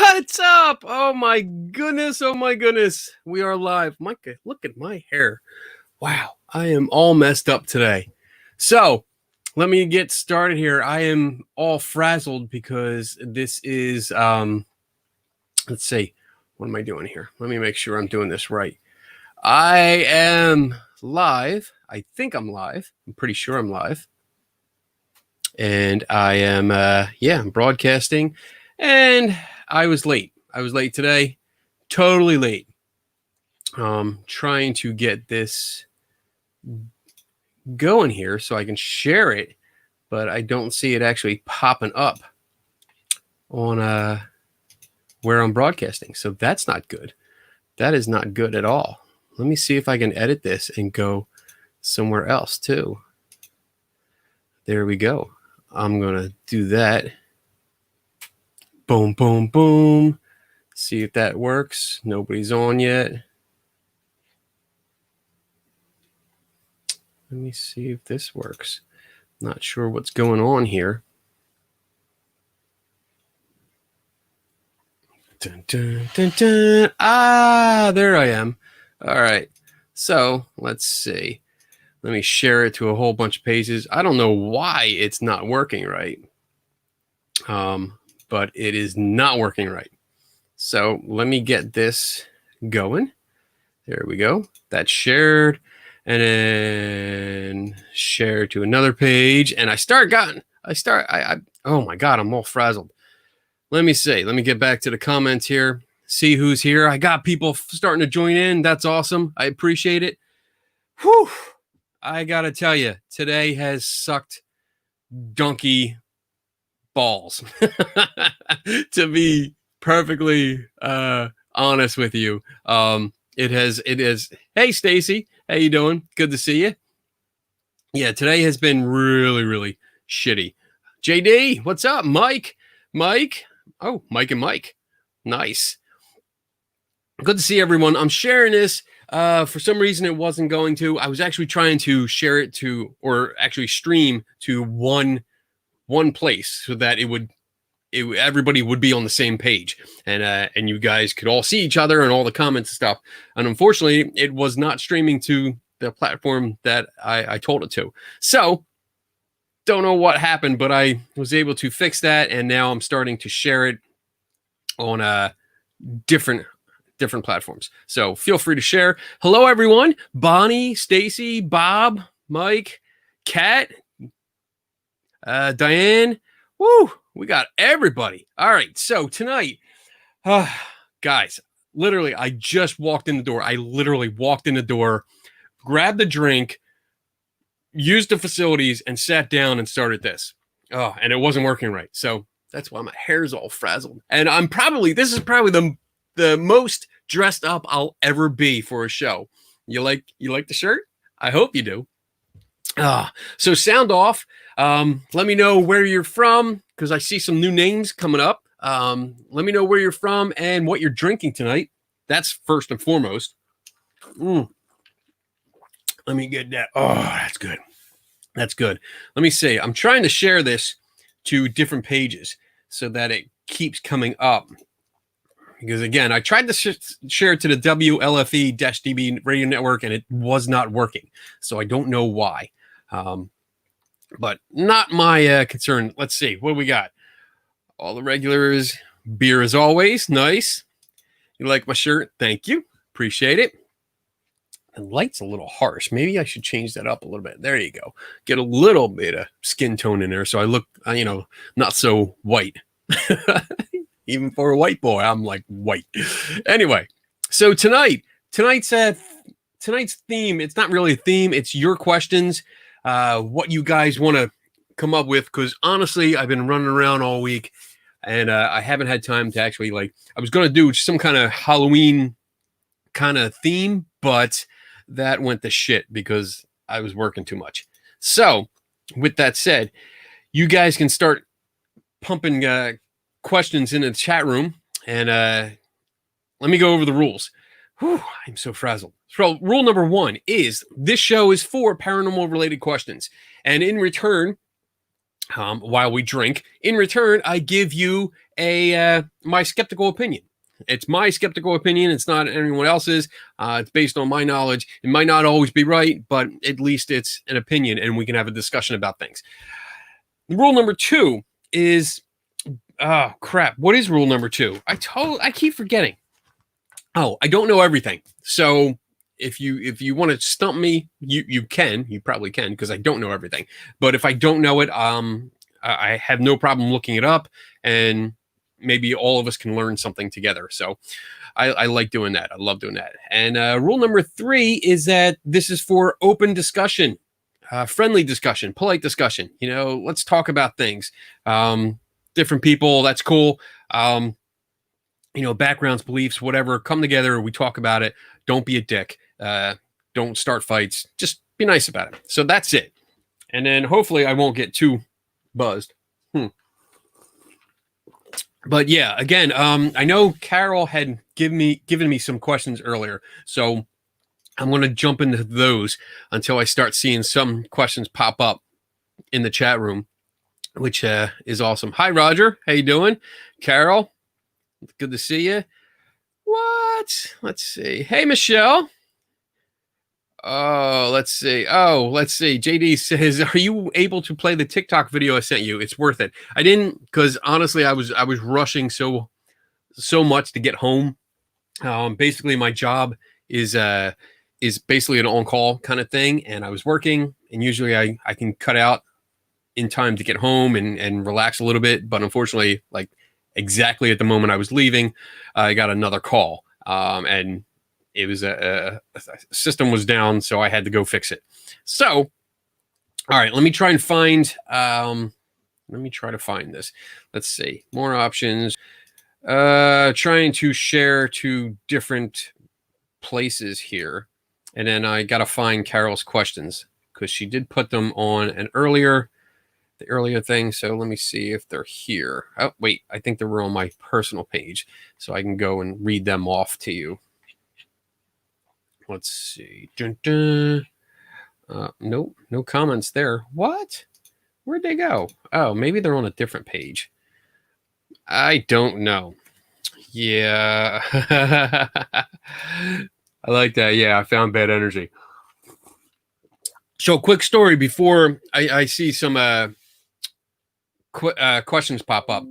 What's up? Oh my goodness. Oh my goodness. We are live. Micah, look at my hair. Wow. I am all messed up today. So let me get started here. I am all frazzled because this is, let's see. What am I doing here? Let me make sure I'm doing this right. I am live. I think I'm live. I'm pretty sure I'm live. And I am, I'm broadcasting. And I was late. I was late today. Totally late. Trying to get this going here so I can share it, but I don't see it actually popping up on where I'm broadcasting. So that's not good. That is not good at all. Let me see if I can edit this and go somewhere else too. There we go. I'm going to do that. Boom, boom, boom. See if that works. Nobody's on yet. Let me see if this works. Not sure what's going on here. Dun, dun, dun, dun. Ah, there I am. All right. So let's see. Let me share it to a whole bunch of pages. I don't know why it's not working right. But it is not working right. So let me get this going. There we go. That's shared. And then share to another page. And oh my God, I'm all frazzled. Let me see. Let me get back to the comments here. See who's here. I got people starting to join in. That's awesome. I appreciate it. Whew. I got to tell you, today has sucked donkey balls. To be perfectly honest with you. It is. Hey, Stacy. How you doing? Good to see you. Yeah, today has been really, really shitty. JD, what's up? Mike. Oh, Mike and Mike. Nice. Good to see everyone. I'm sharing this. For some reason, it wasn't going to. I was actually trying to share it to, or actually stream to one place so that everybody would be on the same page, and you guys could all see each other and all the comments and stuff. And unfortunately, it was not streaming to the platform that I told it to. So don't know what happened, but I was able to fix that, and now I'm starting to share it on different platforms. So feel free to share. Hello, everyone. Bonnie, Stacy, Bob, Mike, Kat, Diane. Woo! We got everybody. All right. So tonight, guys, literally, I just walked in the door. I literally walked in the door, grabbed a drink, used the facilities, and sat down and started this. Oh, and it wasn't working right. So that's why my hair's all frazzled. And this is probably the most dressed up I'll ever be for a show. You like the shirt? I hope you do. So sound off. Let me know where you're from, because I see some new names coming up. Let me know where you're from and what you're drinking tonight. That's first and foremost. Let me get that. Oh, that's good. That's good. Let me see. I'm trying to share this to different pages so that it keeps coming up. Because again, I tried to share it to the WLFE-DB radio network, and it was not working. So I don't know why. But not my concern. Let's see. What do we got? All the regulars. Beer as always. Nice. You like my shirt? Thank you. Appreciate it. The light's a little harsh. Maybe I should change that up a little bit. There you go. Get a little bit of skin tone in there so I look, not so white. Even for a white boy, I'm like white. Anyway, so tonight's theme, it's not really a theme. It's your questions. What you guys want to come up with, because honestly, I've been running around all week, and I haven't had time to actually, I was going to do some kind of Halloween kind of theme, but that went to shit because I was working too much. So with that said, you guys can start pumping questions in the chat room, and let me go over the rules. Whew, I'm so frazzled. So rule number 1 is this show is for paranormal related questions, and in return, while we drink. In return, I give you a my skeptical opinion. It's my skeptical opinion. It's not anyone else's. It's based on my knowledge. It might not always be right, but at least it's an opinion, and we can have a discussion about things. Rule number 2 is, oh crap, what is rule number 2? I keep forgetting. Oh, I don't know everything. So if you want to stump me, you probably can, because I don't know everything. But if I don't know it, I have no problem looking it up, and maybe all of us can learn something together. So I like doing that. I love doing that. And rule number 3 is that this is for open discussion, friendly discussion, polite discussion. Let's talk about things. Different people, that's cool. Backgrounds, beliefs, whatever, come together. We talk about it. Don't be a dick. Don't start fights. Just be nice about it. So that's it. And then hopefully I won't get too buzzed. But yeah, again, I know Carol had given me some questions earlier, so I'm going to jump into those until I start seeing some questions pop up in the chat room, which is awesome. Hi, Roger. How you doing? Carol, good to see you. What? Let's see. Hey, Michelle. Oh, let's see. JD says, "Are you able to play the TikTok video I sent you? It's worth it." I didn't, because honestly, I was rushing so much to get home. Basically, my job is basically an on-call kind of thing, and I was working, and usually I can cut out in time to get home and relax a little bit. But unfortunately, like exactly at the moment I was leaving, I got another call, and it was a system was down, so I had to go fix it. So, all right, let me try to find this. Let's see, more options. Trying to share to different places here, and then I gotta find Carol's questions, because she did put them on the earlier thing. So let me see if they're here. Oh wait, I think they were on my personal page, so I can go and read them off to you. Let's see. Dun, dun. No comments there. What? Where'd they go? Oh, maybe they're on a different page. I don't know. Yeah. I like that. Yeah, I found bad energy. So, quick story before I see some questions pop up.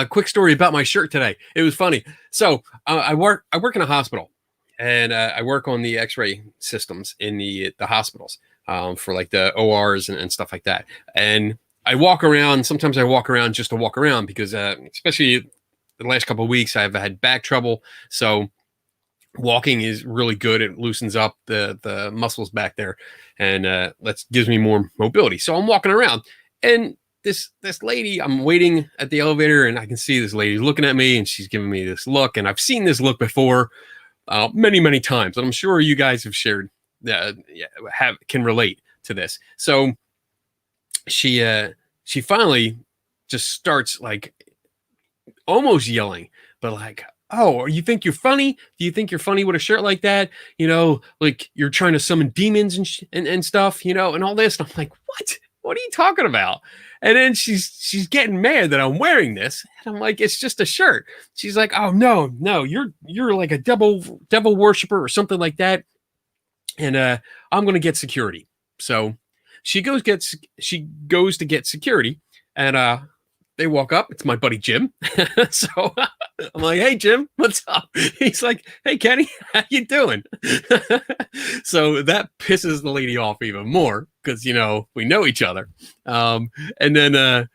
Quick story about my shirt today. It was funny. So, I work in a hospital. And I work on the X-ray systems in the hospitals, for like the ORs and stuff like that. And I walk around. Sometimes I walk around just to walk around, because especially the last couple of weeks, I've had back trouble. So walking is really good. It loosens up the muscles back there, and gives me more mobility. So I'm walking around, and this lady, I'm waiting at the elevator, and I can see this lady looking at me, and she's giving me this look. And I've seen this look before. Many times, and I'm sure you guys have shared, can relate to this. So she finally just starts like almost yelling, but like, "Oh, you think you're funny? Do you think you're funny with a shirt like that? Like you're trying to summon demons and stuff, and all this." And I'm like, "What? What are you talking about?" And then she's getting mad that I'm wearing this, and I'm like, "It's just a shirt." She's like, "Oh no, you're like a devil worshiper or something like that, and I'm gonna get security." So she goes to get security, and they walk up. It's my buddy Jim. So I'm like, "Hey Jim, what's up?" He's like, "Hey Kenny, how you doing?" So that pisses the lady off even more, because we know each other. And then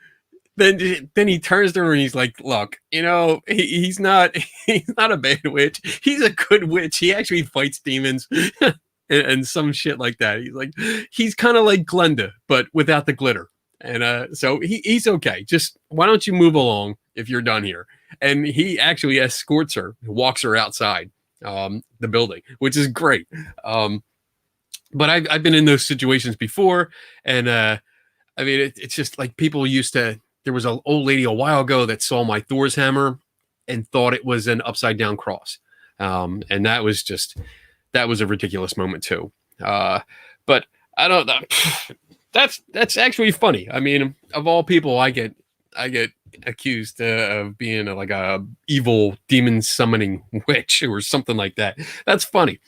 he turns to her and he's like, "Look, he's not a bad witch. He's a good witch. He actually fights demons." and some shit like that. He's like, he's kind of like Glenda, but without the glitter. And so he's okay. Just why don't you move along if you're done here? And he actually escorts her, walks her outside the building, which is great. But I've been in those situations before, and I mean it's just like people used to. There was an old lady a while ago that saw my Thor's hammer and thought it was an upside down cross, and that was a ridiculous moment too. But I don't know. That's actually funny. I mean, of all people, I get accused of being like a evil demon summoning witch or something like that. That's funny.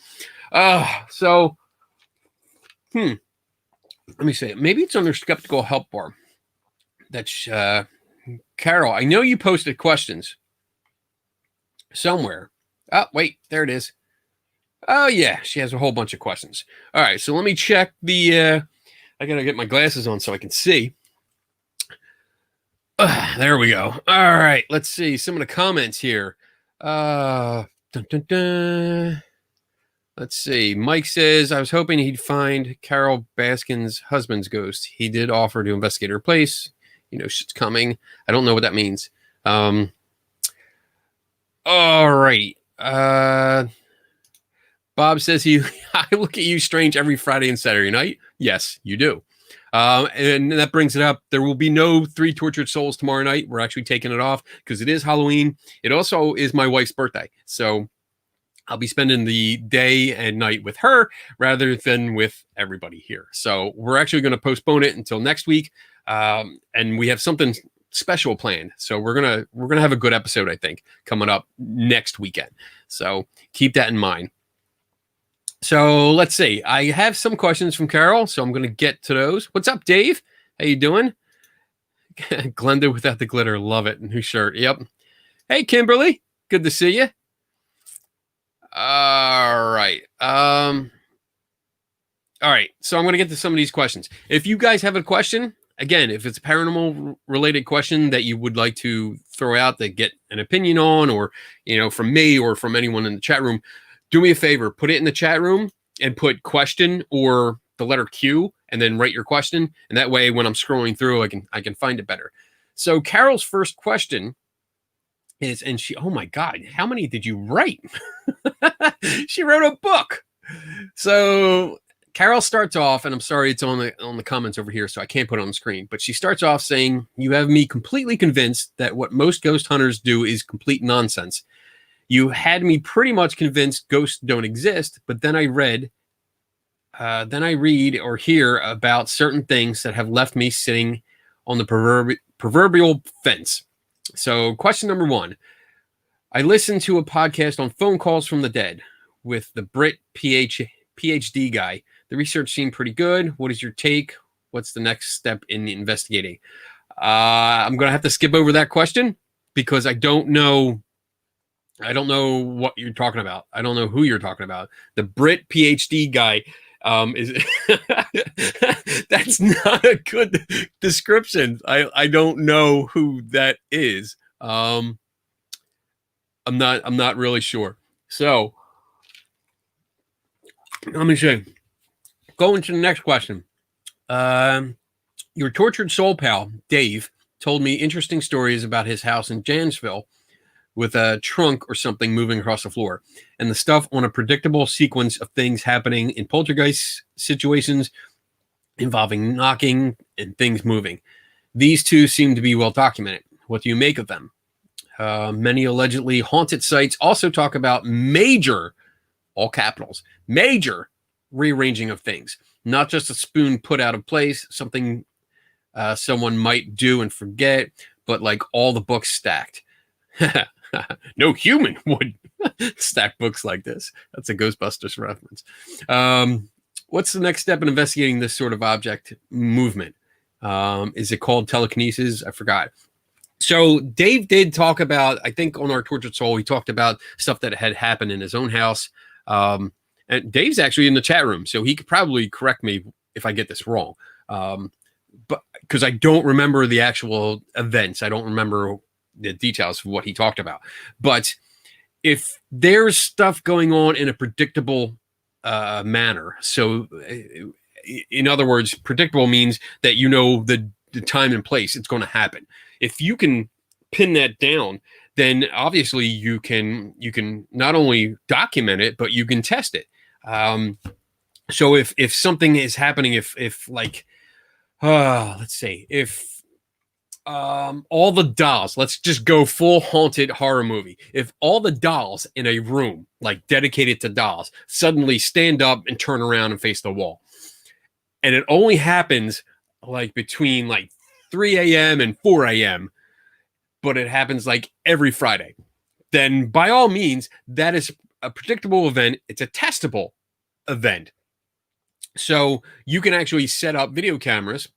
So let me say, maybe it's under skeptical help bar. That's Carol. I know you posted questions somewhere. Oh, wait, there it is. Oh yeah, she has a whole bunch of questions. All right, so let me check the. I gotta get my glasses on so I can see. There we go. All right, let's see some of the comments here. Dun, dun, dun. Let's see. Mike says, I was hoping he'd find Carol Baskin's husband's ghost. He did offer to investigate her place. You know, shit's coming. I don't know what that means. All right. Bob says I look at you strange every Friday and Saturday night. Yes, you do. And that brings it up. There will be no Three Tortured Souls tomorrow night. We're actually taking it off because it is Halloween. It also is my wife's birthday. So I'll be spending the day and night with her rather than with everybody here. So we're actually going to postpone it until next week. And we have something special planned. So we're gonna have a good episode, I think, coming up next weekend. So keep that in mind. So let's see. I have some questions from Carol, so I'm going to get to those. What's up, Dave? How you doing? Glenda without the glitter. Love it. New shirt. Yep. Hey, Kimberly. Good to see you. All right. All right. So I'm going to get to some of these questions. If you guys have a question, again, if it's a paranormal related question that you would like to throw out that get an opinion on, or, you know, from me or from anyone in the chat room, do me a favor, put it in the chat room and put question or the letter Q and then write your question. And that way, when I'm scrolling through, I can find it better. So Carol's first question is, and she, oh my God, how many did you write? She wrote a book. So Carol starts off, and I'm sorry, it's on the comments over here, so I can't put it on the screen, but she starts off saying, you have me completely convinced that what most ghost hunters do is complete nonsense. You had me pretty much convinced ghosts don't exist, but then I read or hear about certain things that have left me sitting on the proverbial fence. So question number one, I listened to a podcast on phone calls from the dead with the Brit PhD guy. The research seemed pretty good. What is your take? What's the next step in investigating? I'm going to have to skip over that question because I don't know what you're talking about. I don't know who you're talking about. The Brit PhD guy is that's not a good description. I don't know who that is. I'm not really sure. So let me see. Going to the next question. Your tortured soul pal, Dave, told me interesting stories about his house in Janesville with a trunk or something moving across the floor, and the stuff on a predictable sequence of things happening in poltergeist situations involving knocking and things moving. These two seem to be well documented. What do you make of them? Many allegedly haunted sites also talk about major, all capitals, major rearranging of things, not just a spoon put out of place, something someone might do and forget, but like all the books stacked. No human would stack books like this. That's a Ghostbusters reference. What's the next step in investigating this sort of object movement? Is it called telekinesis? I forgot. So Dave did talk about, I think on our Tortured Soul, he talked about stuff that had happened in his own house. And Dave's actually in the chat room, so he could probably correct me if I get this wrong. But because I don't remember the actual events, I don't remember the details of what he talked about. But if there's stuff going on in a predictable manner, so in other words, predictable means that you know the time and place it's going to happen. If you can pin that down, then obviously you can not only document it, but you can test it. So if something is happening, if like, let's say if all the dolls, let's just go full haunted horror movie. If all the dolls in a room, like dedicated to dolls, suddenly stand up and turn around and face the wall, and it only happens like between like 3 a.m. and 4 a.m., but it happens like every Friday, then by all means, that is a predictable event. It's a testable event. So you can actually set up video cameras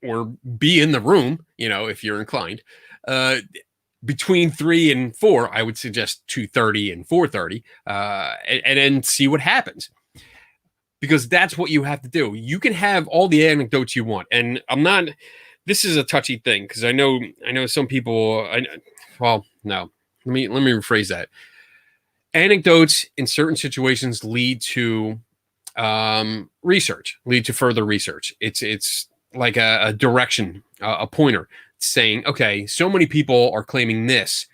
or be in the room, if you're inclined, uh, between 3 and 4. I would suggest 2:30 and 4:30, and then see what happens. Because that's what you have to do. You can have all the anecdotes you want, and this is a touchy thing because I know some people. Well, no, let me rephrase that. Anecdotes in certain situations lead to research, lead to further research. It's like a direction, a pointer, saying, okay, so many people are claiming this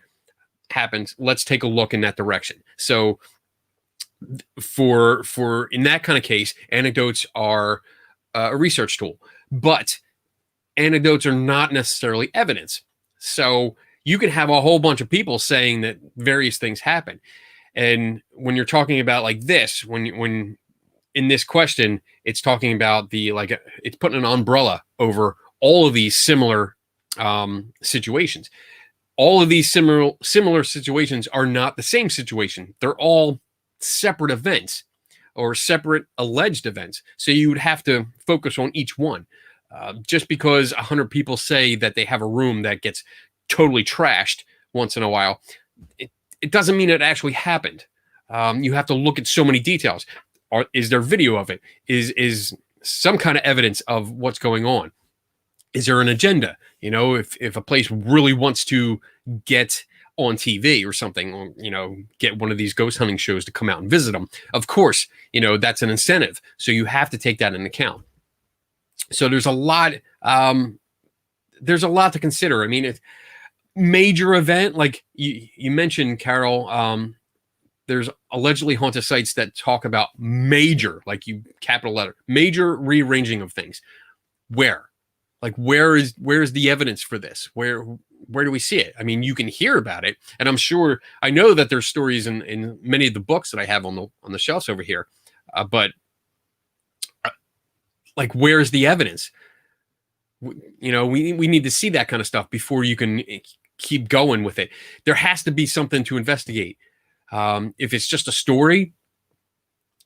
happened. Let's take a look in that direction. So for in that kind of case, anecdotes are a research tool, but anecdotes are not necessarily evidence. So you can have a whole bunch of people saying that various things happen. And when you're talking about like this, when in this question, it's talking about it's putting an umbrella over all of these similar situations. All of these similar situations are not the same situation. They're all separate events or separate alleged events. So you would have to focus on each one. Just because 100 people say that they have a room that gets totally trashed once in a while, it doesn't mean it actually happened. You have to look at so many details. Is there video of it? Is some kind of evidence of what's going on? Is there an agenda? If a place really wants to get on TV or something, or, get one of these ghost hunting shows to come out and visit them, of course, that's an incentive. So you have to take that into account. So there's a lot to consider. I mean, it's major event, like you mentioned, Carol, there's allegedly haunted sites that talk about major, like capital letter, major rearranging of things. Where is the evidence for this? Where do we see it? I mean, you can hear about it, and I know that there's stories in many of the books that I have on the shelves over here, but like, where's the evidence? We need to see that kind of stuff before you can keep going with it. There has to be something to investigate. If it's just a story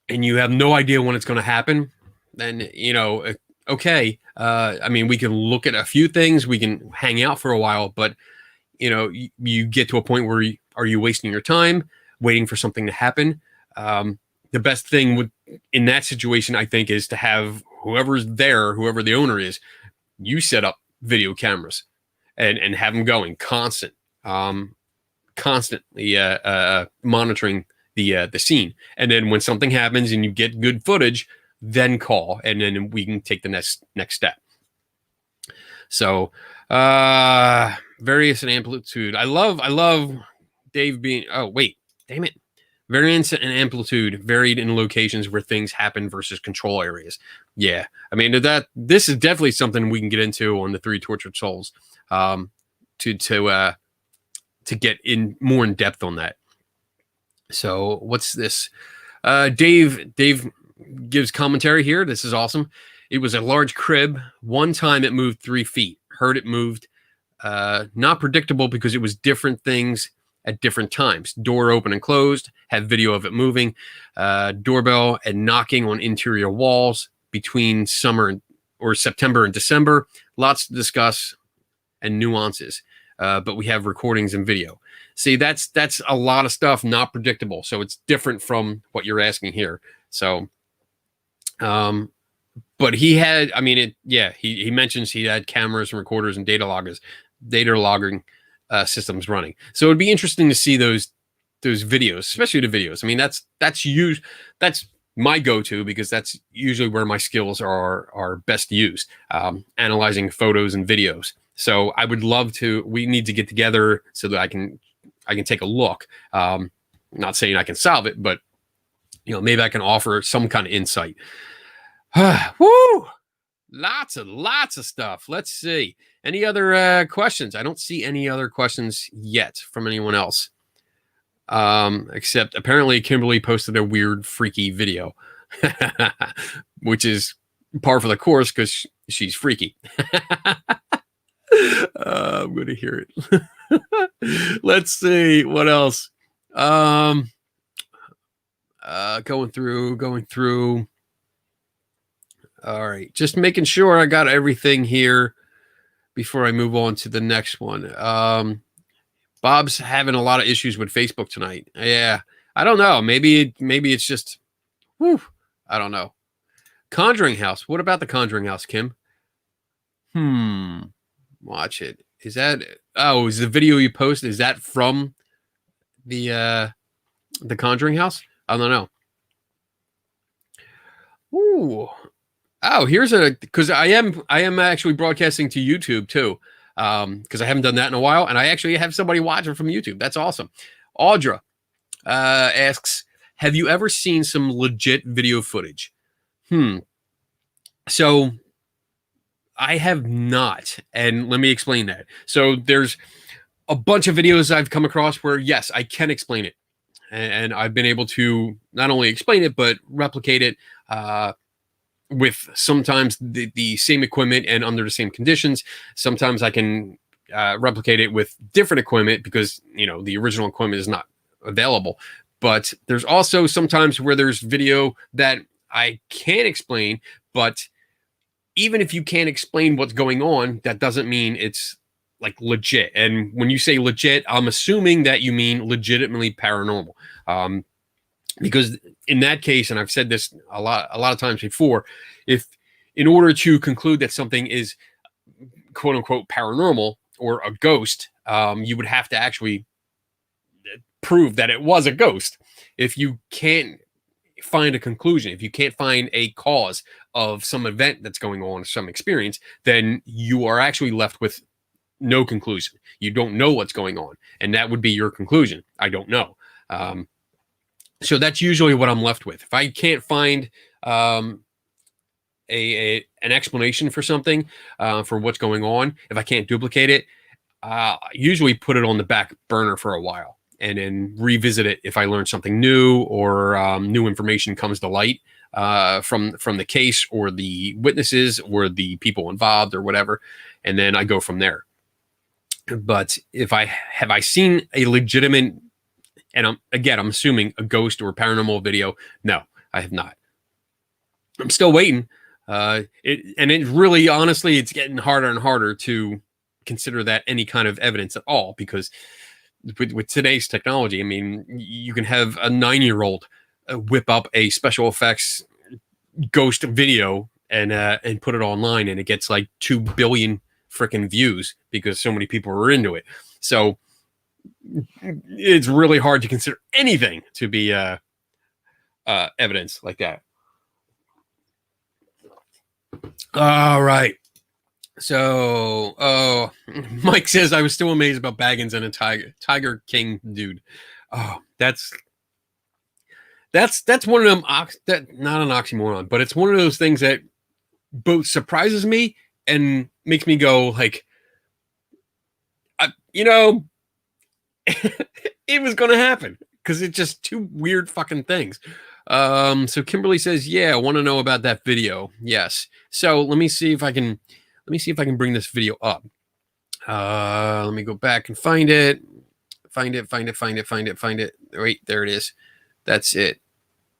and you have no idea when it's going to happen, then, okay. I mean, we can look at a few things, we can hang out for a while, but, you get to a point where are you wasting your time waiting for something to happen? The best thing in that situation, I think, is to have whoever's there, whoever the owner is, you set up video cameras and have them going constantly monitoring the scene. And then when something happens and you get good footage, then call, and then we can take the next step. So variance and amplitude. I love Dave being, oh wait, damn it. Variance and amplitude varied in locations where things happen versus control areas. Yeah. I mean, this is definitely something we can get into on the Three Tortured Souls, to get in more in depth on that. So what's this? Dave gives commentary here. This is awesome. It was a large crib. One time it moved 3 feet. Heard it moved. Not predictable because it was different things at different times. Door open and closed. Have video of it moving. Doorbell and knocking on interior walls between September and December. Lots to discuss and nuances. But we have recordings and video. See, that's a lot of stuff not predictable. So it's different from what you're asking here. So, but he had, I mean, he mentions he had cameras and recorders and data logging systems running. So it'd be interesting to see those videos, especially the videos. I mean, that's my go-to, because that's usually where my skills are best used, analyzing photos and videos. So I would love to. We need to get together so that I can take a look. Not saying I can solve it, but maybe I can offer some kind of insight. Woo! Lots of stuff. Let's see. Any other questions? I don't see any other questions yet from anyone else. Except apparently Kimberly posted a weird, freaky video, which is par for the course, because she's freaky. I'm going to hear it. Let's see what else. Going through. All right, just making sure I got everything here before I move on to the next one. Bob's having a lot of issues with Facebook tonight. Yeah, I don't know. Maybe it's just, whew, I don't know. Conjuring House. What about the Conjuring House, Kim? Watch it. Is that? Oh, is the video you posted? Is that from the Conjuring House? I don't know. Ooh. Oh, here's because I am actually broadcasting to YouTube too, because I haven't done that in a while, and I actually have somebody watching from YouTube. That's awesome. Audra asks, have you ever seen some legit video footage? So I have not, and let me explain that. So there's a bunch of videos I've come across where, yes, I can explain it, and I've been able to not only explain it but replicate it with sometimes the same equipment and under the same conditions. Sometimes I can replicate it with different equipment because, you know, the original equipment is not available. But there's also sometimes where there's video that I can't explain, but even if you can't explain what's going on, that doesn't mean it's like legit. And when you say legit, I'm assuming that you mean legitimately paranormal. Because in that case, and I've said this a lot of times before, if in order to conclude that something is quote unquote paranormal or a ghost, you would have to actually prove that it was a ghost. If you can't find a conclusion, if you can't find a cause of some event that's going on, some experience, then you are actually left with no conclusion. You don't know what's going on, and that would be your conclusion. I don't know. So that's usually what I'm left with. If I can't find an explanation for something, for what's going on, if I can't duplicate it, I usually put it on the back burner for a while and then revisit it if I learn something new or new information comes to light from the case or the witnesses or the people involved or whatever, and then I go from there. But if I seen a legitimate, and I'm assuming a ghost or paranormal video, no, I have not. I'm still waiting. It really, honestly, it's getting harder and harder to consider that any kind of evidence at all, because with today's technology, I mean, you can have a 9-year-old whip up a special effects ghost video and put it online, and it gets like 2 billion freaking views because so many people are into it. So it's really hard to consider anything to be evidence like that. All right. So, Mike says, I was still amazed about Baggins and a Tiger King dude. Oh, that's one of them. That not an oxymoron, but it's one of those things that both surprises me and makes me go like, it was going to happen because it's just two weird fucking things. So Kimberly says, yeah, I want to know about that video. Yes. So let me see if I can bring this video up. Let me go back and find it. Find it. Wait, there it is. That's it.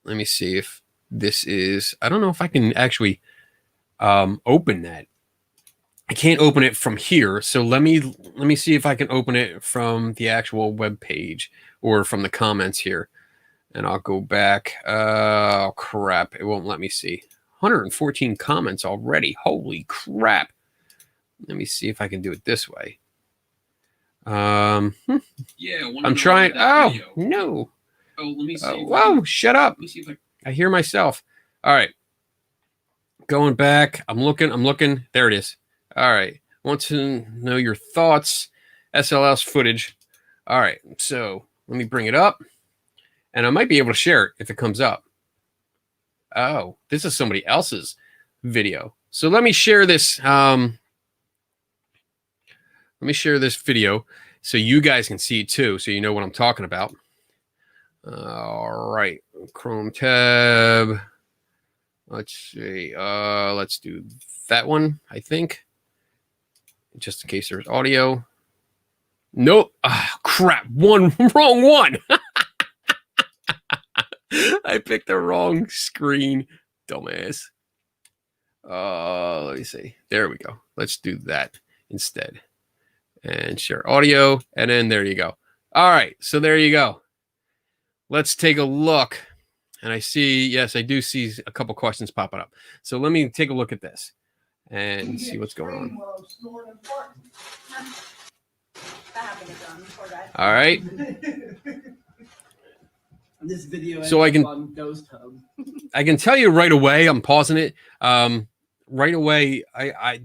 Let me see if this is, I don't know if I can actually open that. I can't open it from here. So let me see if I can open it from the actual web page or from the comments here. And I'll go back. Oh, crap. It won't let me see. 114 comments already. Holy crap. Let me see if I can do it this way. Yeah, I'm trying. Oh, video. No. Oh, let me see. Whoa, shut up. Let me see if I hear myself. All right. Going back. I'm looking. There it is. All right. Want to know your thoughts. SLS footage. All right. So let me bring it up. And I might be able to share it if it comes up. Oh, this is somebody else's video. So let me share this. Let me share this video so you guys can see it too, so you know what I'm talking about. All right. Chrome tab. Let's see. Let's do that one, I think. Just in case there's audio. Nope. Ah, crap. Wrong one. I picked the wrong screen. Dumbass. Let me see. There we go. Let's do that instead. And share audio. And then there you go. All right. So there you go. Let's take a look. And I see, yes, I do see a couple questions popping up. So let me take a look at this and see what's going on. All right. This video so I can tell you right away. I'm pausing it. Right away,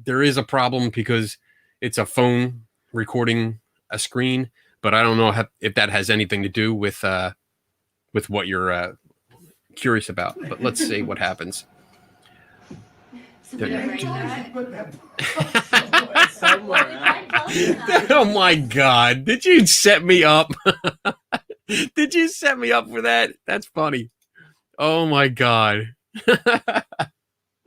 there is a problem because it's a phone recording a screen, but I don't know if that has anything to do with what you're curious about. But let's see what happens. Oh my God! Did you set me up? Did you set me up for that? That's funny. Oh my God.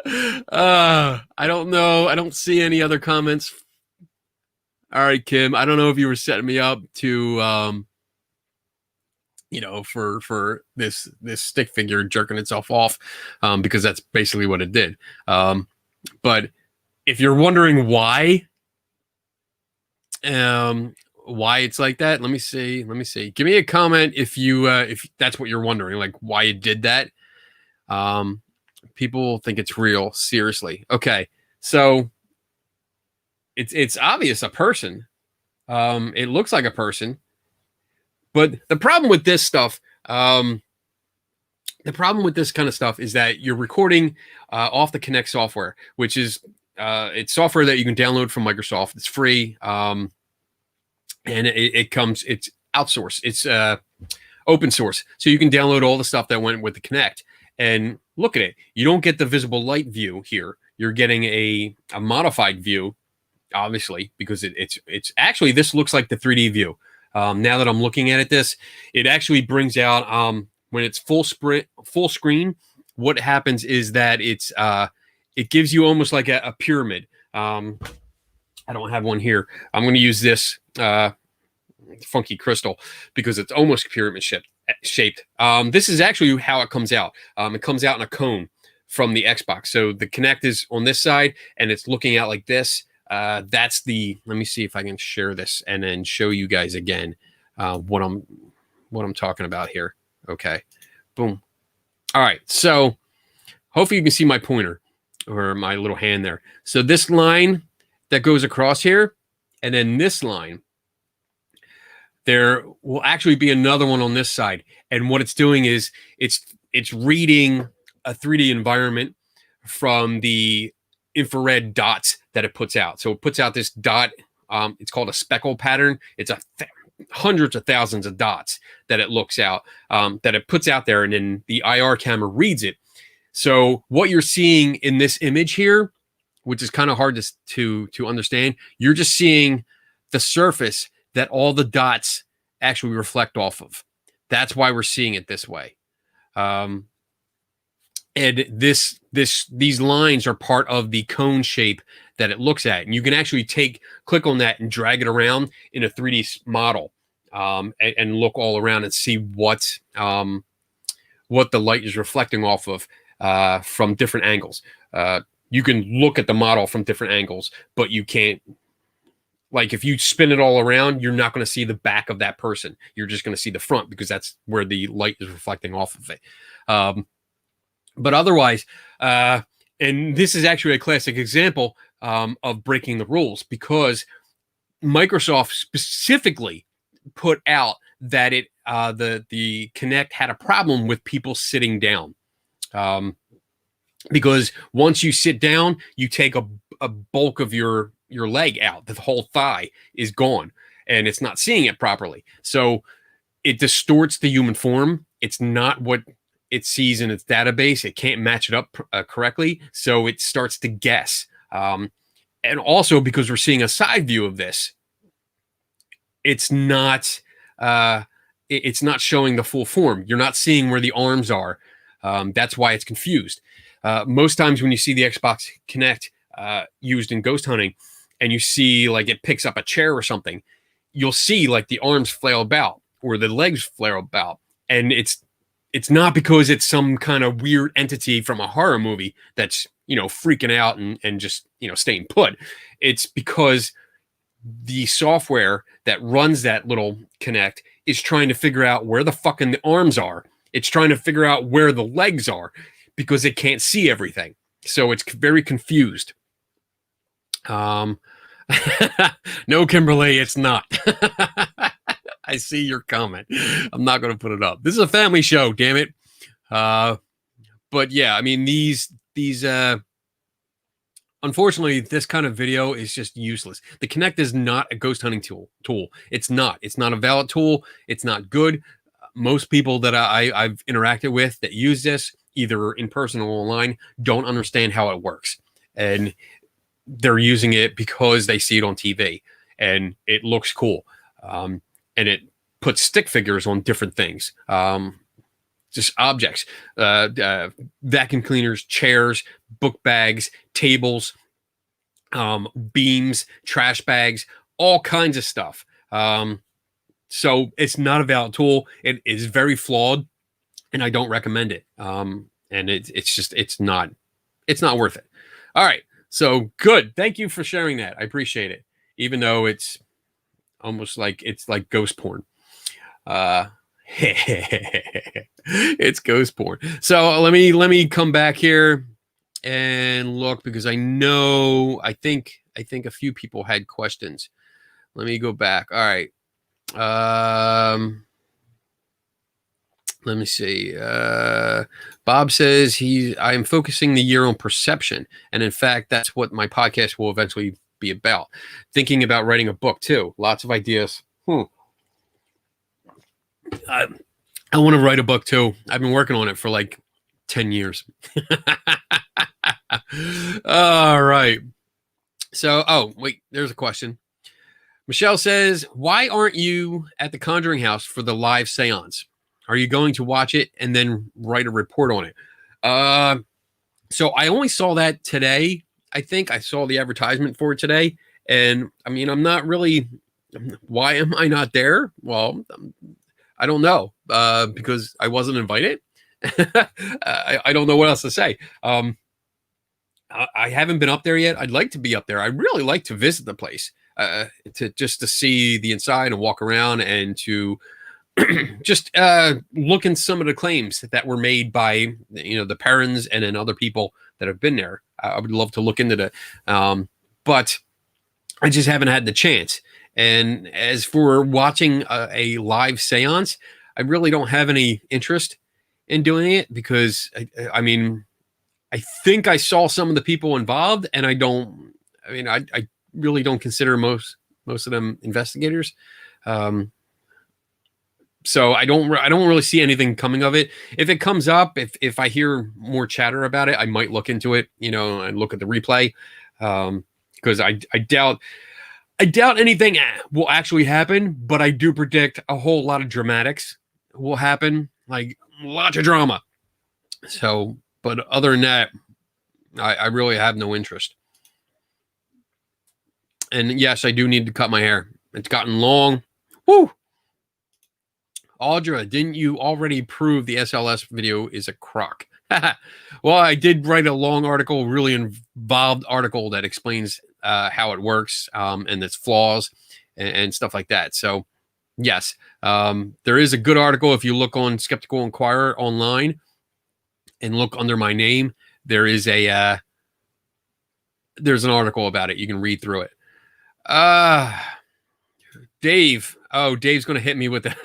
I don't know. I don't see any other comments. All right, Kim. I don't know if you were setting me up to, for this stick figure jerking itself off, because that's basically what it did. But if you're wondering why it's like that, let me see. Give me a comment if that's what you're wondering, like why it did that. People think it's real. Seriously. Okay. So it's obvious a person. It looks like a person, but the problem with this stuff, the problem with this kind of stuff is that you're recording off the Kinect software, which is it's software that you can download from Microsoft. It's free. And it's outsourced. It's open source. So you can download all the stuff that went with the Kinect and look at it. You don't get the visible light view here. You're getting a modified view, obviously, because it's actually, this looks like the 3D view. Now that I'm looking at it actually brings out, when it's full screen, what happens is that it gives you almost like a pyramid. I don't have one here. I'm going to use this funky crystal because it's almost pyramid shaped. This is actually how it comes out. It comes out in a cone from the Xbox. So the Kinect is on this side and it's looking out like this. Let me see if I can share this and then show you guys again what I'm talking about here. Okay, boom. All right, so hopefully you can see my pointer or my little hand there. So this line that goes across here, and then this line, there will actually be another one on this side. And what it's doing is it's reading a 3D environment from the infrared dots that it puts out. So it puts out this dot. It's called a speckle pattern. It's hundreds of thousands of dots that it looks out, that it puts out there, and then the IR camera reads it. So what you're seeing in this image here, which is kind of hard to understand, you're just seeing the surface that all the dots actually reflect off of. That's why we're seeing it this way. And these lines are part of the cone shape that it looks at. And you can actually click on that and drag it around in a 3D model, and look all around and see what the light is reflecting off of from different angles. You can look at the model from different angles, but you can't, like if you spin it all around, you're not going to see the back of that person. You're just going to see the front because that's where the light is reflecting off of it. But otherwise, and this is actually a classic example of breaking the rules, because Microsoft specifically put out that the Kinect had a problem with people sitting down. Because once you sit down, you take a bulk of your leg out. The whole thigh is gone, and it's not seeing it properly. So it distorts the human form. It's not what it sees in its database. It can't match it up correctly, so it starts to guess. And also because we're seeing a side view of this, it's not showing the full form. You're not seeing where the arms are. That's why it's confused. Most times when you see the Xbox Kinect used in ghost hunting, and you see like it picks up a chair or something, you'll see like the arms flail about or the legs flail about, and it's not because it's some kind of weird entity from a horror movie that's, you know, freaking out and just, you know, staying put. It's because the software that runs that little Kinect is trying to figure out where the fucking arms are. It's trying to figure out where the legs are because it can't see everything. So it's very confused. No, Kimberly, it's not. I see your comment. I'm not going to put it up. This is a family show, damn it. But yeah, I mean, these unfortunately, this kind of video is just useless. The Kinect is not a ghost hunting tool. It's not a valid tool. It's not good. Most people that I've interacted with that use this, either in person or online, don't understand how it works. And they're using it because they see it on TV and it looks cool. And it puts stick figures on different things. Just objects, vacuum cleaners, chairs, book bags, tables, beams, trash bags, all kinds of stuff. So it's not a valid tool. It is very flawed, and I don't recommend it. And it's not worth it. All right. So good. Thank you for sharing that. I appreciate it. Even though it's almost like it's like ghost porn. It's ghost porn. So let me come back here and look, because I think a few people had questions. Let me go back. All right. Let me see. Bob says I am focusing the year on perception, and in fact, that's what my podcast will eventually be about. Thinking about writing a book too. Lots of ideas. I want to write a book too. I've been working on it for like 10 years. All right. So, oh, wait, there's a question. Michelle says, why aren't you at the Conjuring House for the live seance? Are you going to watch it and then write a report on it? So I only saw that today. I think I saw the advertisement for it today. And I mean, I'm not really, why am I not there? Well, I don't know, because I wasn't invited. I don't know what else to say. I haven't been up there yet. I'd like to be up there. I really like to visit the place, to see the inside and walk around and to just look in some of the claims that were made by, you know, the parents and then other people that have been there. I would love to look into that, but I just haven't had the chance. And as for watching a live seance, I really don't have any interest in doing it because, I mean, I think I saw some of the people involved, and I really don't consider most of them investigators. So I don't really see anything coming of it. If it comes up, if I hear more chatter about it, I might look into it, you know, and look at the replay, because I doubt anything will actually happen, but I do predict a whole lot of dramatics will happen, like lots of drama. So, but other than that, I really have no interest. And yes, I do need to cut my hair. It's gotten long. Woo! Audra, didn't you already prove the SLS video is a crock? Well, I did write a long article, really involved article that explains how it works, and its flaws and stuff like that. So yes, there is a good article. If you look on Skeptical Inquirer online and look under my name, there is there's an article about it. You can read through it. Dave. Oh, Dave's going to hit me with it.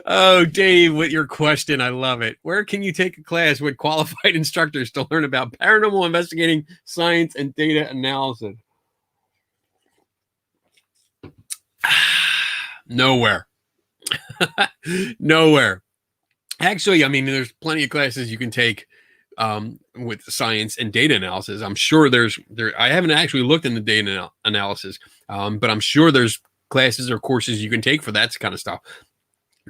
Oh, Dave, with your question. I love it. Where can you take a class with qualified instructors to learn about paranormal investigating, science, and data analysis? Nowhere. Nowhere. Actually, I mean, there's plenty of classes you can take with science and data analysis. I'm sure I haven't actually looked into data analysis, but I'm sure there's classes or courses you can take for that kind of stuff.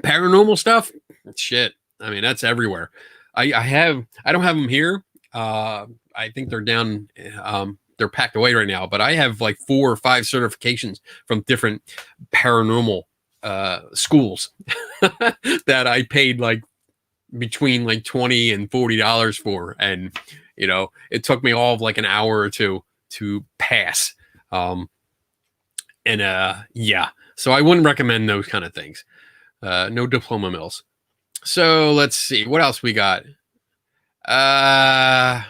Paranormal stuff, shit. I mean, that's everywhere. I don't have them here. I think they're down. They're packed away right now. But I have like 4 or 5 certifications from different paranormal schools that I paid like between like $20 and $40 for, and it took me all of like an hour or two to pass. Yeah, so I wouldn't recommend those kind of things. No diploma mills. So let's see what else we got. I'm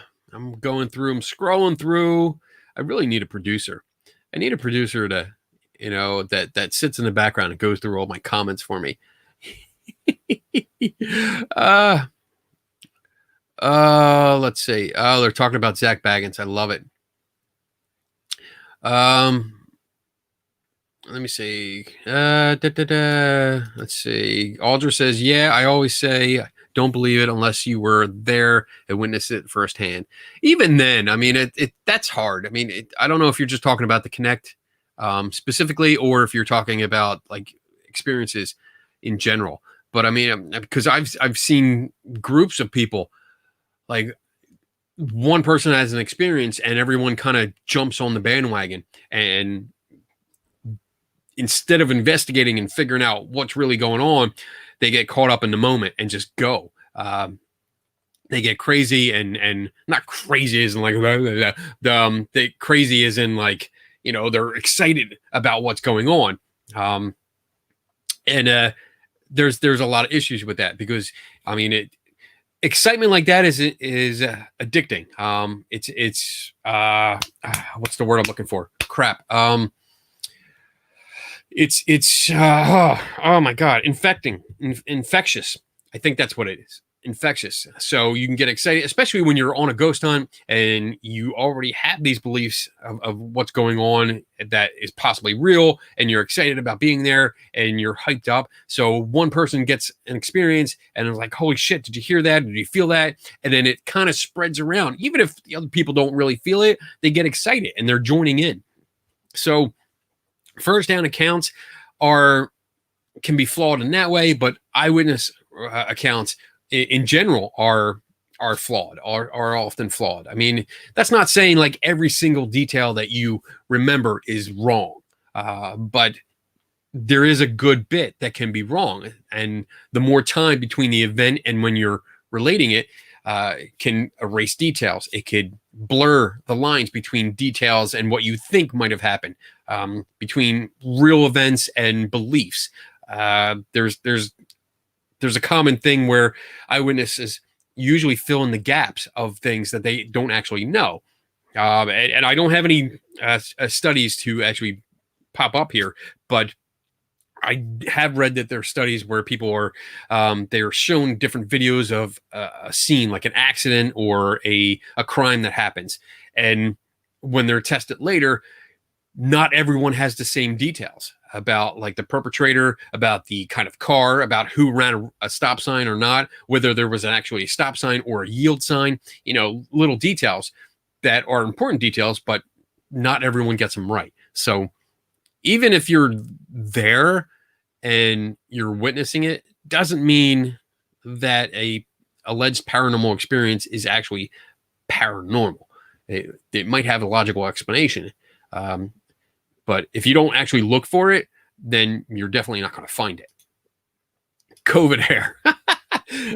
going through. I'm scrolling through. I really need a producer. I need a producer to, that sits in the background and goes through all my comments for me. Let's see. Oh, they're talking about Zach Baggins. I love it. Let me see. Let's see. Aldra says, yeah, I always say don't believe it unless you were there and witnessed it firsthand. Even then, I mean, that's hard. I mean, I don't know if you're just talking about the Connect specifically, or if you're talking about like experiences in general. But I mean, because I've seen groups of people, like one person has an experience and everyone kind of jumps on the bandwagon, and instead of investigating and figuring out what's really going on, they get caught up in the moment and just go. They get crazy and not crazy as in like they crazy as in like, they're excited about what's going on. And there's a lot of issues with that, because I mean, excitement like that is addicting. It's what's the word I'm looking for? Crap. It's oh my god, infectious. I think that's what it is. Infectious. So you can get excited, especially when you're on a ghost hunt and you already have these beliefs of what's going on that is possibly real, and you're excited about being there and you're hyped up. So one person gets an experience and it's like, holy shit, did you hear that? Did you feel that? And then it kind of spreads around. Even if the other people don't really feel it, they get excited and they're joining in. So first-hand accounts can be flawed in that way, but eyewitness accounts in general are flawed, are often flawed. I mean, that's not saying like every single detail that you remember is wrong, but there is a good bit that can be wrong, and the more time between the event and when you're relating it can erase details. It could blur the lines between details and what you think might have happened, between real events and beliefs. There's a common thing where eyewitnesses usually fill in the gaps of things that they don't actually know. And I don't have any studies to actually pop up here, but I have read that there are studies where people are they are shown different videos of a scene, like an accident or a crime that happens, and when they're tested later, not everyone has the same details about like the perpetrator, about the kind of car, about who ran a stop sign or not, whether there was actually a stop sign or a yield sign. Little details that are important details, but not everyone gets them right. So even if you're there and you're witnessing it, doesn't mean that a alleged paranormal experience is actually paranormal. It might have a logical explanation, but if you don't actually look for it, then you're definitely not going to find it. COVID hair.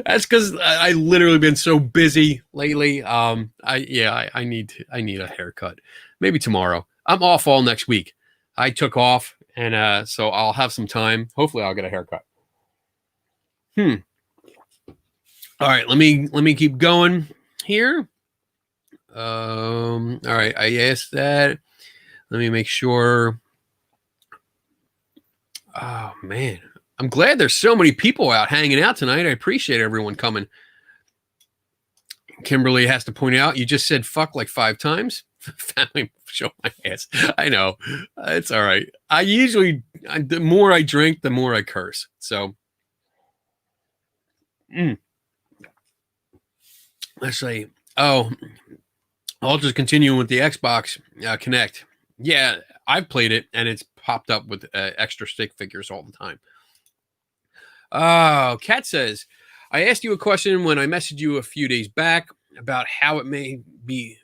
That's because I literally been so busy lately. I need a haircut. Maybe tomorrow. I'm off all next week. I took off, and so I'll have some time. Hopefully, I'll get a haircut. All right, let me keep going here. All right, I asked that. Let me make sure. Oh man, I'm glad there's so many people out hanging out tonight. I appreciate everyone coming. Kimberly has to point out, you just said fuck like 5 times. Family, show my ass. I know. It's all right. The more I drink, the more I curse. So, let's say, I'll just continue with the Xbox Connect. Yeah, I've played it, and it's popped up with extra stick figures all the time. Oh, Kat says, I asked you a question when I messaged you a few days back about how it may be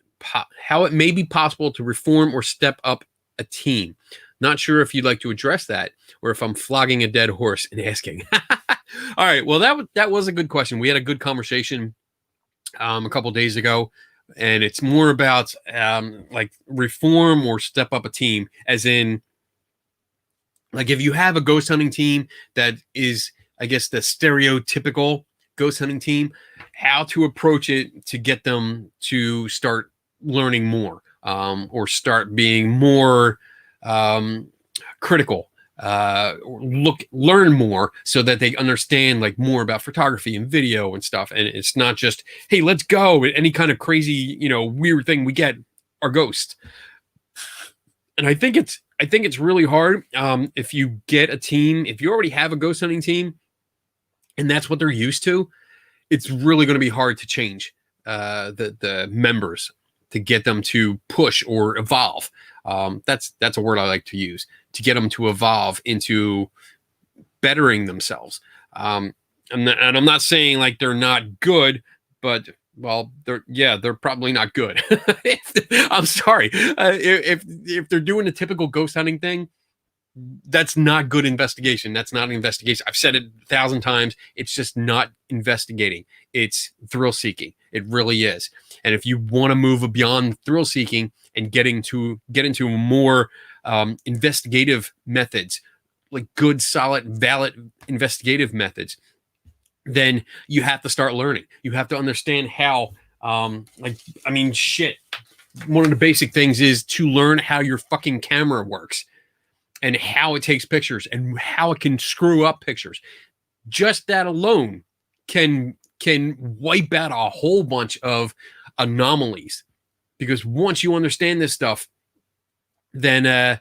possible to reform or step up a team. Not sure if you'd like to address that, or if I'm flogging a dead horse and asking. All right. Well, that was a good question. We had a good conversation a couple days ago, and it's more about like reform or step up a team, as in, like, if you have a ghost hunting team that is, I guess, the stereotypical ghost hunting team, how to approach it to get them to start learning more, or start being more critical, learn more, so that they understand like more about photography and video and stuff. And it's not just, hey, let's go, any kind of crazy, weird thing we get are ghosts. And I think it's really hard, if you get a team, if you already have a ghost hunting team and that's what they're used to, it's really going to be hard to change the members, to get them to push or evolve. That's a word I like to use, to get them to evolve into bettering themselves. And I'm not saying like they're not good, but well, they're probably not good. I'm sorry. If they're doing a typical ghost hunting thing, that's not good investigation. That's not an investigation. I've said it 1,000 times. It's just not investigating. It's thrill seeking. It really is. And if you want to move beyond thrill seeking and get into more investigative methods, like good, solid, valid investigative methods, then you have to start learning. You have to understand how, shit. One of the basic things is to learn how your fucking camera works, and how it takes pictures, and how it can screw up pictures. Just that alone can wipe out a whole bunch of anomalies. Because once you understand this stuff, then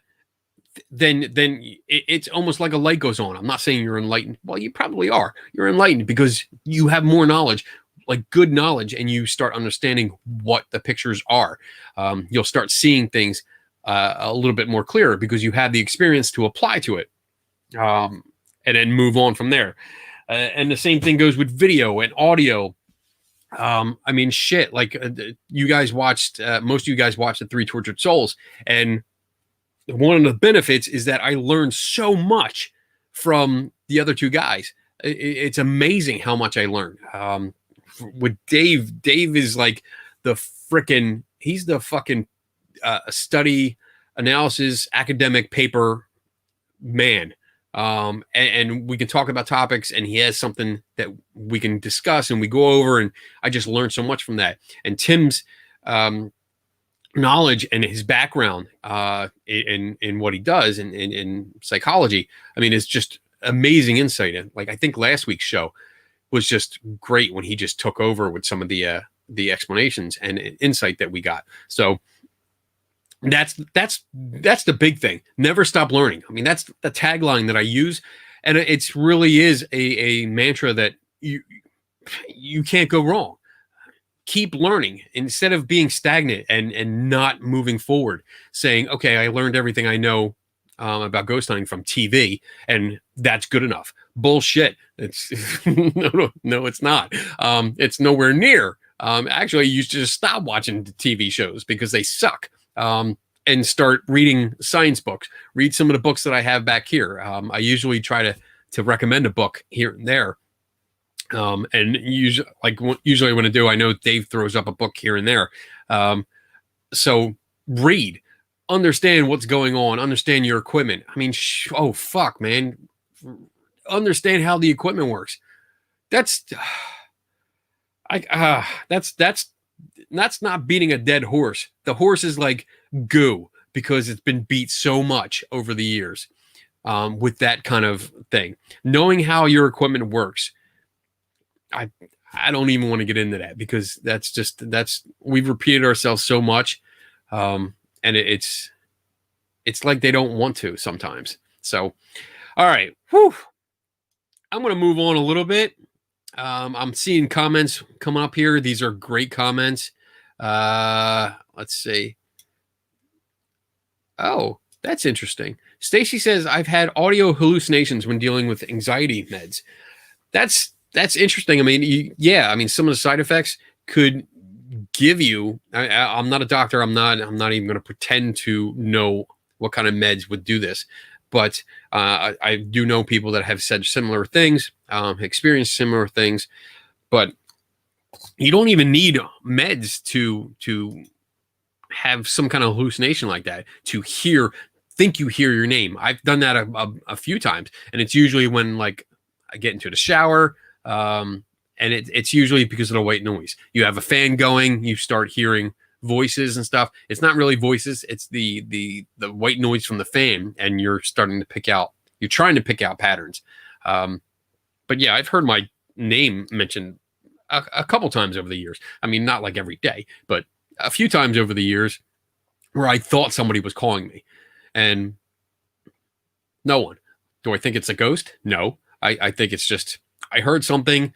it's almost like a light goes on. I'm not saying you're enlightened. Well, you probably are. You're enlightened because you have more knowledge, like good knowledge, and you start understanding what the pictures are. You'll start seeing things a little bit more clearer because you have the experience to apply to it, and then move on from there. And the same thing goes with video and audio. Like you guys watched, most of you guys watched The Three Tortured Souls, and one of the benefits is that I learned so much from the other two guys. It's amazing how much I learned. With Dave is like he's the fucking study analysis academic paper man. And we can talk about topics, and he has something that we can discuss and we go over, and I just learned so much from that. And Tim's knowledge and his background in what he does in psychology, it's just amazing insight. And like, I think last week's show was just great when he just took over with some of the explanations and insight that we got. So that's the big thing. Never stop learning. That's the tagline that I use, and it's really is a mantra that you can't go wrong. Keep learning instead of being stagnant and not moving forward, saying, okay, I learned everything I know about ghost hunting from TV, and that's good enough. Bullshit. It's no, it's not. It's nowhere near. Actually, you should just stop watching the TV shows because they suck. And start reading science books. Read some of the books that I have back here. I usually try to recommend a book here and there. And usually when I do, I know Dave throws up a book here and there. So read, understand what's going on, understand your equipment. Oh fuck, man. Understand how the equipment works. That's not beating a dead horse. The horse is like goo because it's been beat so much over the years, with that kind of thing. Knowing how your equipment works, I don't even want to get into that because we've repeated ourselves so much, and it's like they don't want to sometimes. So, all right, I'm going to move on a little bit. I'm seeing comments coming up here. These are great comments. Let's see. Oh, that's interesting. Stacy says, I've had audio hallucinations when dealing with anxiety meds. That's That's interesting. I mean, yeah, I mean, some of the side effects could give you. I'm not a doctor. I'm not even going to pretend to know what kind of meds would do this, but I do know people that have said similar things, experienced similar things. But you don't even need meds to have some kind of hallucination like that, to think you hear your name. I've done that a few times, and it's usually when like I get into the shower, and it's usually because of the white noise. You have a fan going, you start hearing voices and stuff. It's not really voices, it's the white noise from the fan, and you're trying to pick out patterns. But yeah, I've heard my name mentioned a couple times over the years. I mean, not like every day, but a few times over the years where I thought somebody was calling me, and no one. Do I think it's a ghost? No. I think it's just I heard something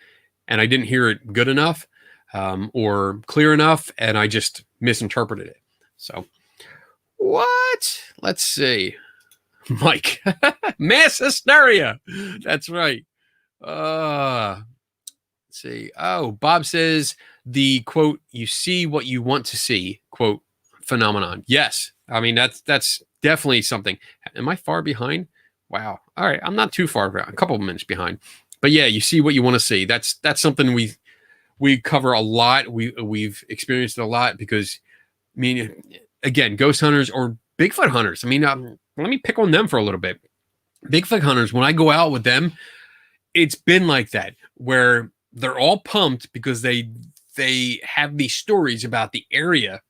and I didn't hear it good enough, or clear enough, and I just misinterpreted it. So, what? Let's see. Mike, mass hysteria. That's right. Let's see. Oh, Bob says the quote, "You see what you want to see," quote, phenomenon. Yes. I mean, that's definitely something. Am I far behind? Wow. All right. I'm not too far behind, a couple of minutes behind. But yeah, you see what you want to see. That's something we cover a lot. We've experienced it a lot because, I mean, again, ghost hunters or Bigfoot hunters. I mean, let me pick on them for a little bit. Bigfoot hunters, when I go out with them, it's been like that, where they're all pumped because they have these stories about the area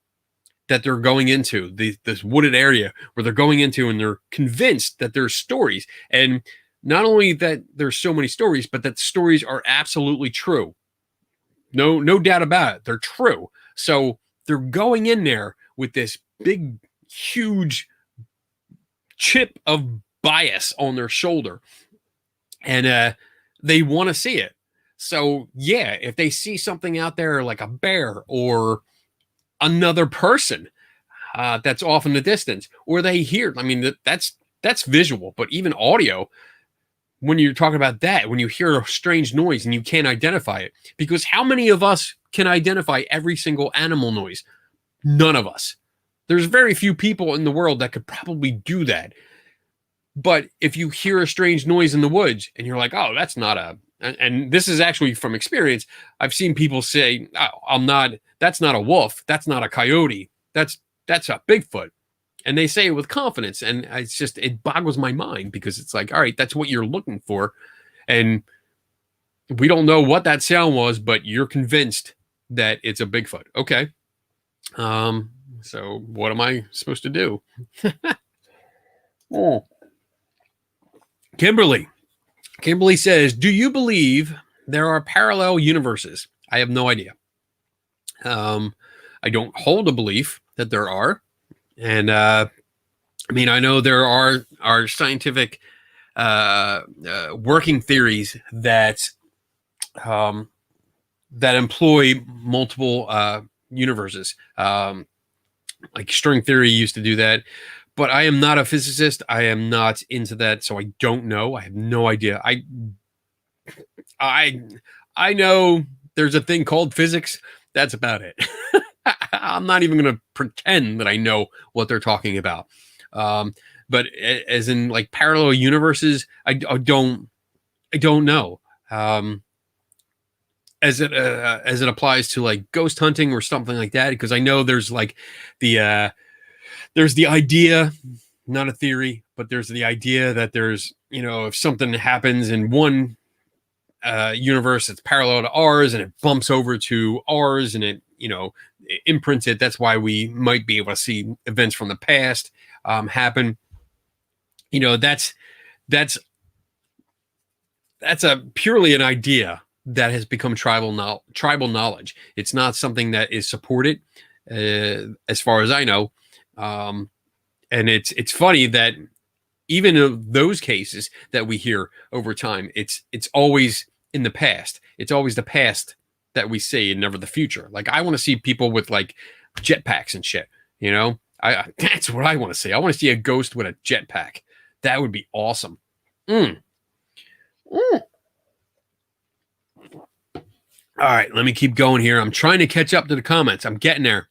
that they're going into, this wooded area where they're going into, and they're convinced that there's stories. And not only that there's so many stories, but that stories are absolutely true. No doubt about it. They're true. So they're going in there with this big, huge chip of bias on their shoulder, and they want to see it. So yeah, if they see something out there like a bear or another person that's off in the distance, or they hear, I mean, that's visual, but even audio, when you're talking about that, when you hear a strange noise and you can't identify it, because how many of us can identify every single animal noise? None of us. There's very few people in the world that could probably do that. But if you hear a strange noise in the woods and you're like, oh, that's not and this is actually from experience, I've seen people say, oh, that's not a wolf, that's not a coyote, that's a Bigfoot. And they say it with confidence. And it boggles my mind, because it's like, all right, that's what you're looking for. And we don't know what that sound was, but you're convinced that it's a Bigfoot. Okay. So what am I supposed to do? Oh. Kimberly says, do you believe there are parallel universes? I have no idea. I don't hold a belief that there are. And I mean, I know there are scientific working theories that employ multiple universes. Like string theory used to do that. But I am not a physicist. I am not into that, so I don't know. I have no idea. I know there's a thing called physics. That's about it. I'm not even going to pretend that I know what they're talking about. But as in like parallel universes, I don't know. As it applies to like ghost hunting or something like that, because I know there's like there's the idea, not a theory, but there's the idea that there's, if something happens in one universe that's parallel to ours and it bumps over to ours and it imprints it, that's why we might be able to see events from the past happen. That's a purely an idea that has become tribal knowledge. It's not something that is supported, as far as I know. And it's funny that even in those cases that we hear over time, it's always in the past. It's always the past that we see and never the future. Like, I want to see people with like jetpacks and shit. That's what I want to see. I want to see a ghost with a jetpack. That would be awesome. All right, let me keep going here. I'm trying to catch up to the comments. I'm getting there.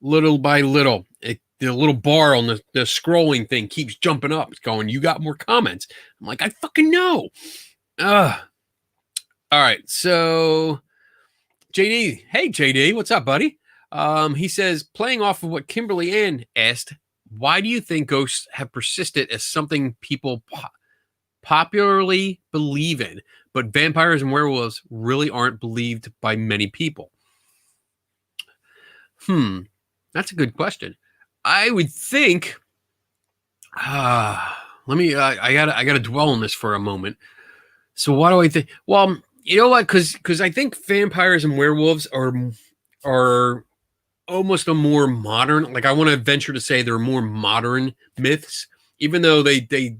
Little by little. The little bar on the scrolling thing keeps jumping up. It's going, you got more comments. I'm like, I fucking know. All right, so JD. Hey, JD, what's up, buddy? He says, playing off of what Kimberly Ann asked, why do you think ghosts have persisted as something people popularly believe in, but vampires and werewolves really aren't believed by many people? That's a good question. I would think. Let me. I gotta dwell on this for a moment. So why do I think? Well, you know what? Because I think vampires and werewolves are almost a more modern. Like I want to venture to say they're more modern myths, even though they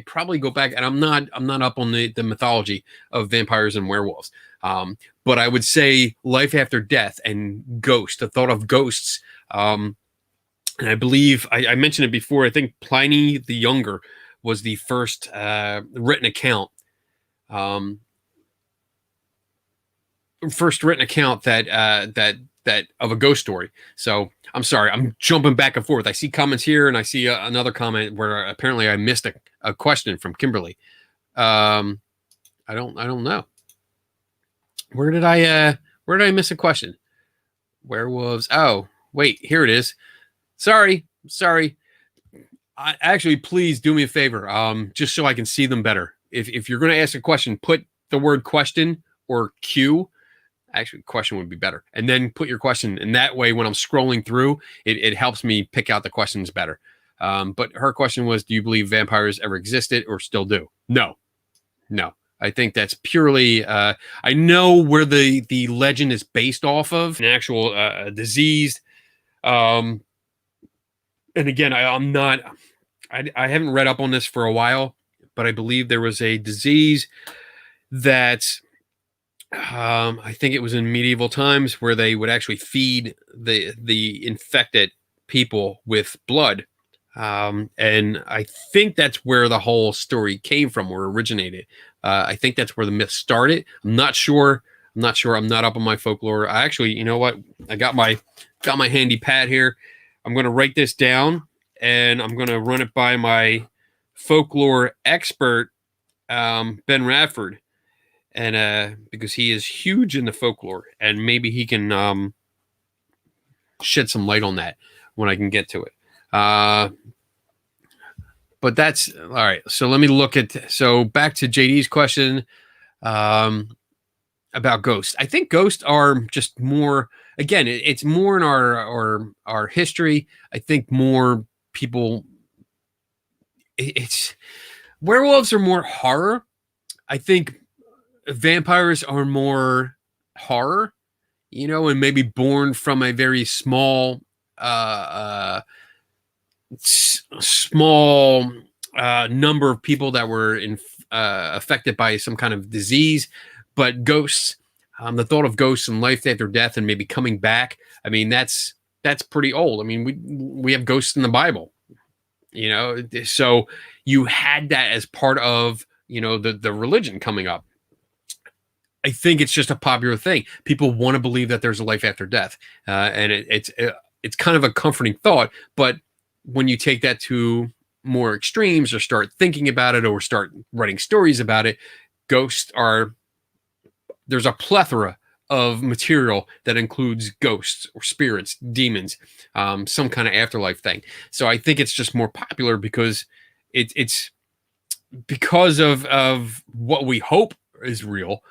probably go back. And I'm not up on the mythology of vampires and werewolves. But I would say life after death and ghosts. The thought of ghosts. And I believe I mentioned it before. I think Pliny the Younger was the first written account. That of a ghost story. So I'm sorry, I'm jumping back and forth. I see comments here, and I see another comment where apparently I missed a question from Kimberly. I don't know. Where did I miss a question? Werewolves. Oh, wait, here it is. Sorry. Actually, please do me a favor. Just so I can see them better. If you're going to ask a question, put the word question or Q. Actually, question would be better. And then put your question. And that way, when I'm scrolling through, it helps me pick out the questions better. But her question was, do you believe vampires ever existed or still do? No. I think that's purely, I know where the legend is based off of, an actual disease. And again, I haven't read up on this for a while, but I believe there was a disease that I think it was in medieval times where they would actually feed the infected people with blood. And I think that's where the whole story came from or originated. I think that's where the myth started. I'm not sure. I'm not up on my folklore. I actually, you know what? I got my handy pad here. I'm going to write this down and I'm going to run it by my folklore expert, Ben Radford. And because he is huge in the folklore, and maybe he can shed some light on that when I can get to it. But that's all right. So let me look at. So back to JD's question about ghosts. I think ghosts are just more. Again, it's more in our history. I think more people. It's werewolves are more horror. I think vampires are more horror, and maybe born from a very small number of people that were affected by some kind of disease. But ghosts, the thought of ghosts and life after death and maybe coming back, I mean, that's pretty old. I mean, we have ghosts in the Bible, so you had that as part of the religion coming up. I think it's just a popular thing. People want to believe that there's a life after death, and it's kind of a comforting thought. But when you take that to more extremes, or start thinking about it, or start writing stories about it, there's a plethora of material that includes ghosts or spirits, demons, some kind of afterlife thing. So I think it's just more popular because it's because of what we hope is real.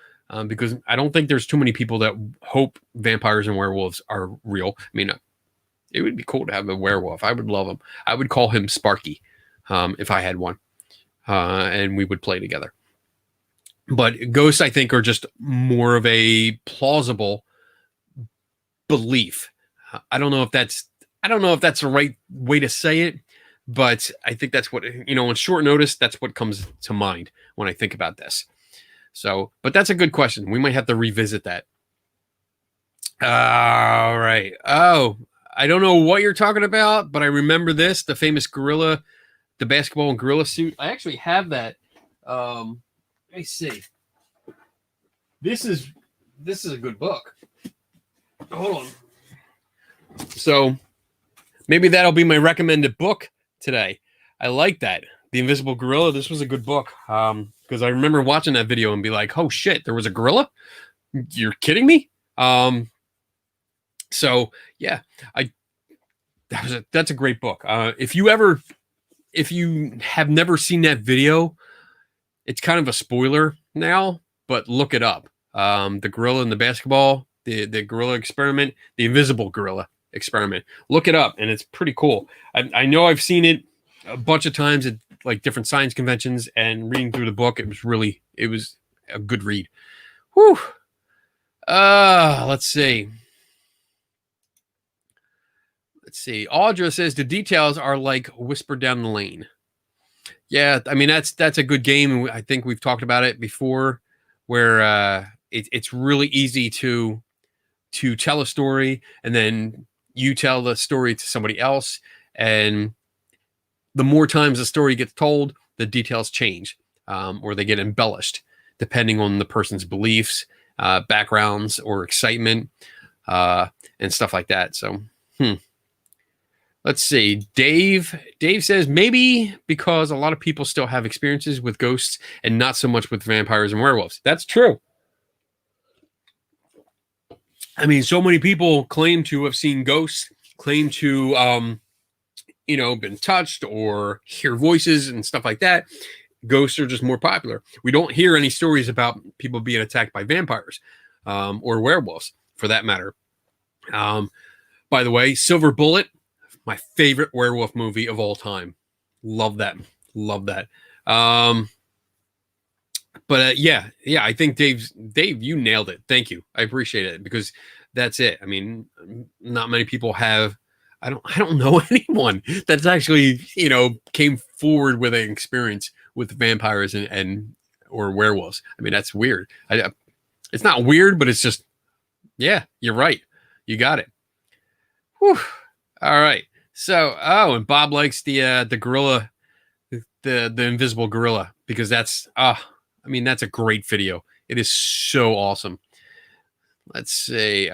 Because I don't think there's too many people that hope vampires and werewolves are real. I mean, it would be cool to have a werewolf. I would love him. I would call him Sparky if I had one, and we would play together. But ghosts, I think, are just more of a plausible belief. I don't know if that's the right way to say it, but I think that's what, on short notice, that's what comes to mind when I think about this. So, but that's a good question. We might have to revisit that. All right. Oh, I don't know what you're talking about, but I remember this, the famous gorilla, the basketball and gorilla suit. I actually have that. Let me see. This is a good book. Hold on. So maybe that'll be my recommended book today. I like that. The Invisible Gorilla. This was a good book. Because I remember watching that video and be like, oh shit, there was a gorilla? You're kidding me? So yeah, that's a great book. If you have never seen that video, it's kind of a spoiler now, but look it up. The gorilla in the basketball, the gorilla experiment, the invisible gorilla experiment. Look it up, and it's pretty cool. I know I've seen it a bunch of times at like different science conventions, and reading through the book, it was a good read. Whew. Let's see. Audra says the details are like whispered down the lane. Yeah, I mean that's a good game. I think we've talked about it before, where it's really easy to tell a story, and then you tell the story to somebody else, and the more times the story gets told, the details change, or they get embellished, depending on the person's beliefs, backgrounds, or excitement, and stuff like that. So, let's see. Dave says maybe because a lot of people still have experiences with ghosts and not so much with vampires and werewolves. That's true. I mean, so many people claim to have seen ghosts, claim to, been touched or hear voices and stuff like that. Ghosts are just more popular. We don't hear any stories about people being attacked by vampires, or werewolves for that matter. By the way, Silver Bullet, my favorite werewolf movie of all time. Love that. But yeah, I think Dave, you nailed it. Thank you. I appreciate it, because that's it. I mean, not many people have. I don't know anyone that's actually came forward with an experience with vampires and or werewolves. I mean, that's weird. It's not weird, but it's just, yeah, you're right. You got it. Whew. All right. So, and Bob likes the gorilla, the invisible gorilla, because that's that's a great video. It is so awesome. Let's see.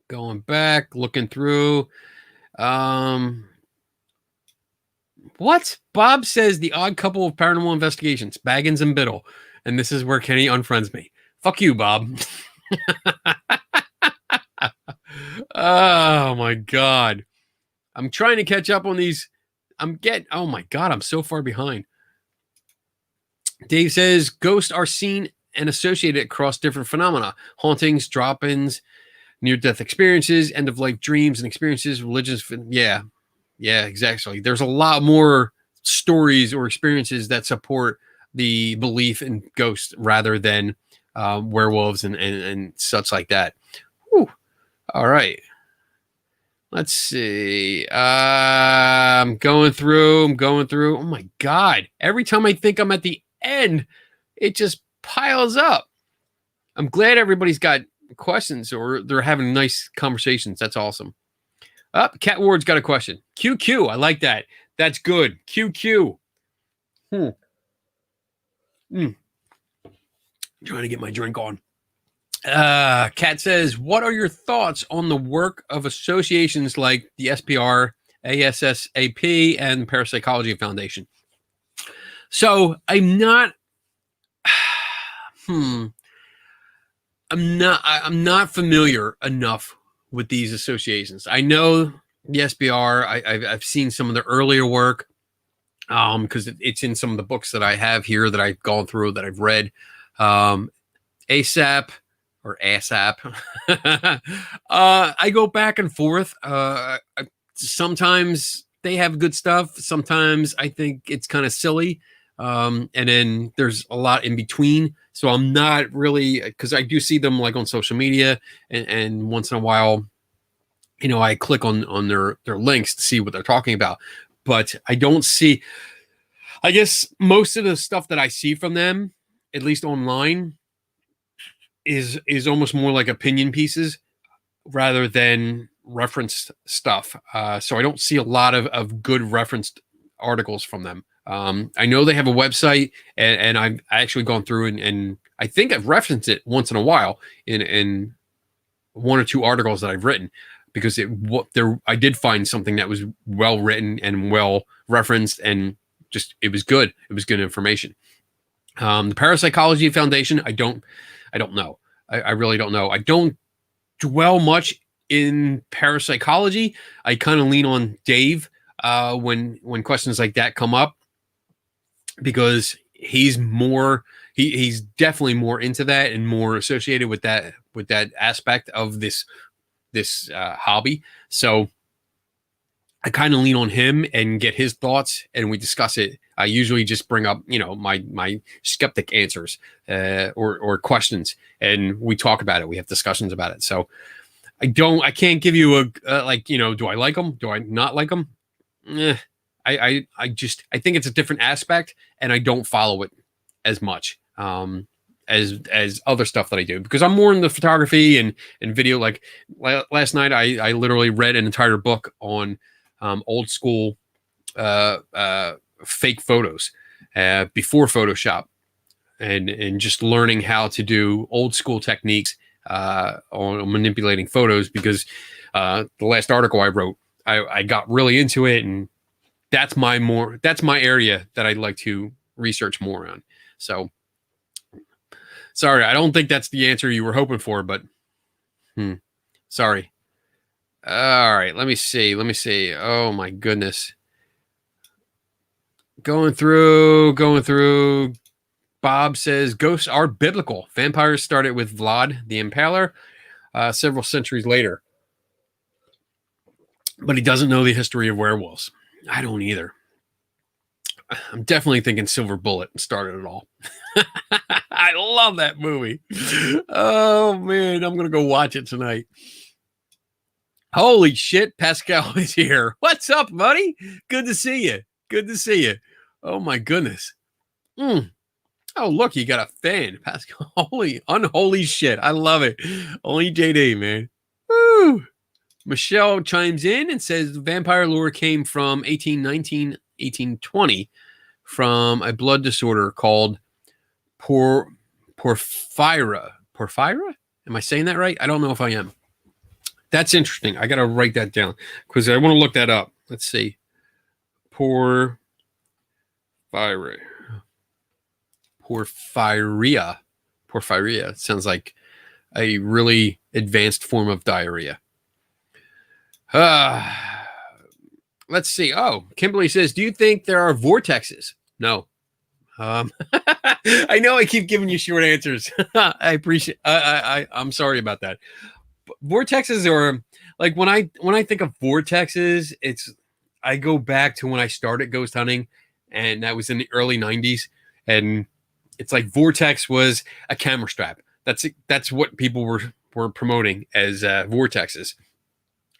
Going back, looking through. What? Bob says The Odd Couple of Paranormal Investigations, Baggins and Biddle. And this is where Kenny unfriends me. Fuck you, Bob. Oh my God. I'm trying to catch up on these. Oh my God, I'm so far behind. Dave says ghosts are seen and associated across different phenomena: hauntings, drop-ins, near-death experiences, end-of-life dreams and experiences, religions. Yeah, exactly. There's a lot more stories or experiences that support the belief in ghosts rather than werewolves and such like that. Whew. All right. Let's see. I'm going through. Oh my God. Every time I think I'm at the end, it just piles up. I'm glad everybody's got questions or they're having nice conversations. That's awesome. Cat Ward's got a question. QQ. I like that. That's good. QQ. Trying to get my drink on. Kat says, what are your thoughts on the work of associations like the SPR, ASSAP, and Parapsychology Foundation? So I'm not familiar enough with these associations. I know the SPR. I've seen some of the earlier work, because it's in some of the books that I have here that I've gone through, that I've read. ASAP or ASAP. I go back and forth. Sometimes they have good stuff. Sometimes I think it's kind of silly. And then there's a lot in between. So I'm not really, because I do see them like on social media, and once in a while, I click on their links to see what they're talking about. But I don't see, I guess most of the stuff that I see from them, at least online, is almost more like opinion pieces rather than referenced stuff. So I don't see a lot of good referenced articles from them. I know they have a website, and I've actually gone through and I think I've referenced it once in a while in one or two articles that I've written, because I did find something that was well written and well referenced, and just it was good. It was good information. The Parapsychology Foundation, I don't know. I really don't know. I don't dwell much in parapsychology. I kind of lean on Dave when questions like that come up, because he's definitely more into that and more associated with that aspect of this hobby. So I kind of lean on him and get his thoughts, and we discuss it. I usually just bring up, my skeptic answers or questions, and we talk about it. We have discussions about it. So I can't give you do I like them? Do I not like them? I think it's a different aspect, and I don't follow it as much as other stuff that I do, because I'm more in the photography and video. Like last night, I literally read an entire book on old school fake photos before Photoshop, and just learning how to do old school techniques on manipulating photos, because the last article I wrote, I got really into it, and that's my area that I'd like to research more on. So sorry, I don't think that's the answer you were hoping for, but sorry. All right, let me see. Oh my goodness. Going through. Bob says ghosts are biblical. Vampires started with Vlad the Impaler several centuries later. But he doesn't know the history of werewolves. I don't either. I'm definitely thinking Silver Bullet started it all. I love that movie. Oh, man, I'm going to go watch it tonight. Holy shit, Pascal is here. What's up, buddy? Good to see you. Oh, my goodness. Oh, look, you got a fan, Pascal. Unholy shit. I love it. Only JD, man. Woo. Michelle chimes in and says vampire lore came from 1819, 1820 from a blood disorder called porphyria. Porphyria? Am I saying that right? I don't know if I am. That's interesting. I got to write that down because I want to look that up. Let's see. Porphyria. Porphyria sounds like a really advanced form of diarrhea. Let's see. Oh, Kimberly says, do you think there are vortexes? No. I know I keep giving you short answers. I appreciate I'm sorry about that. Vortexes are like when I think of vortexes, I go back to when I started ghost hunting, and that was in the early 90s, and it's like vortex was a camera strap. That's what people were promoting as vortexes.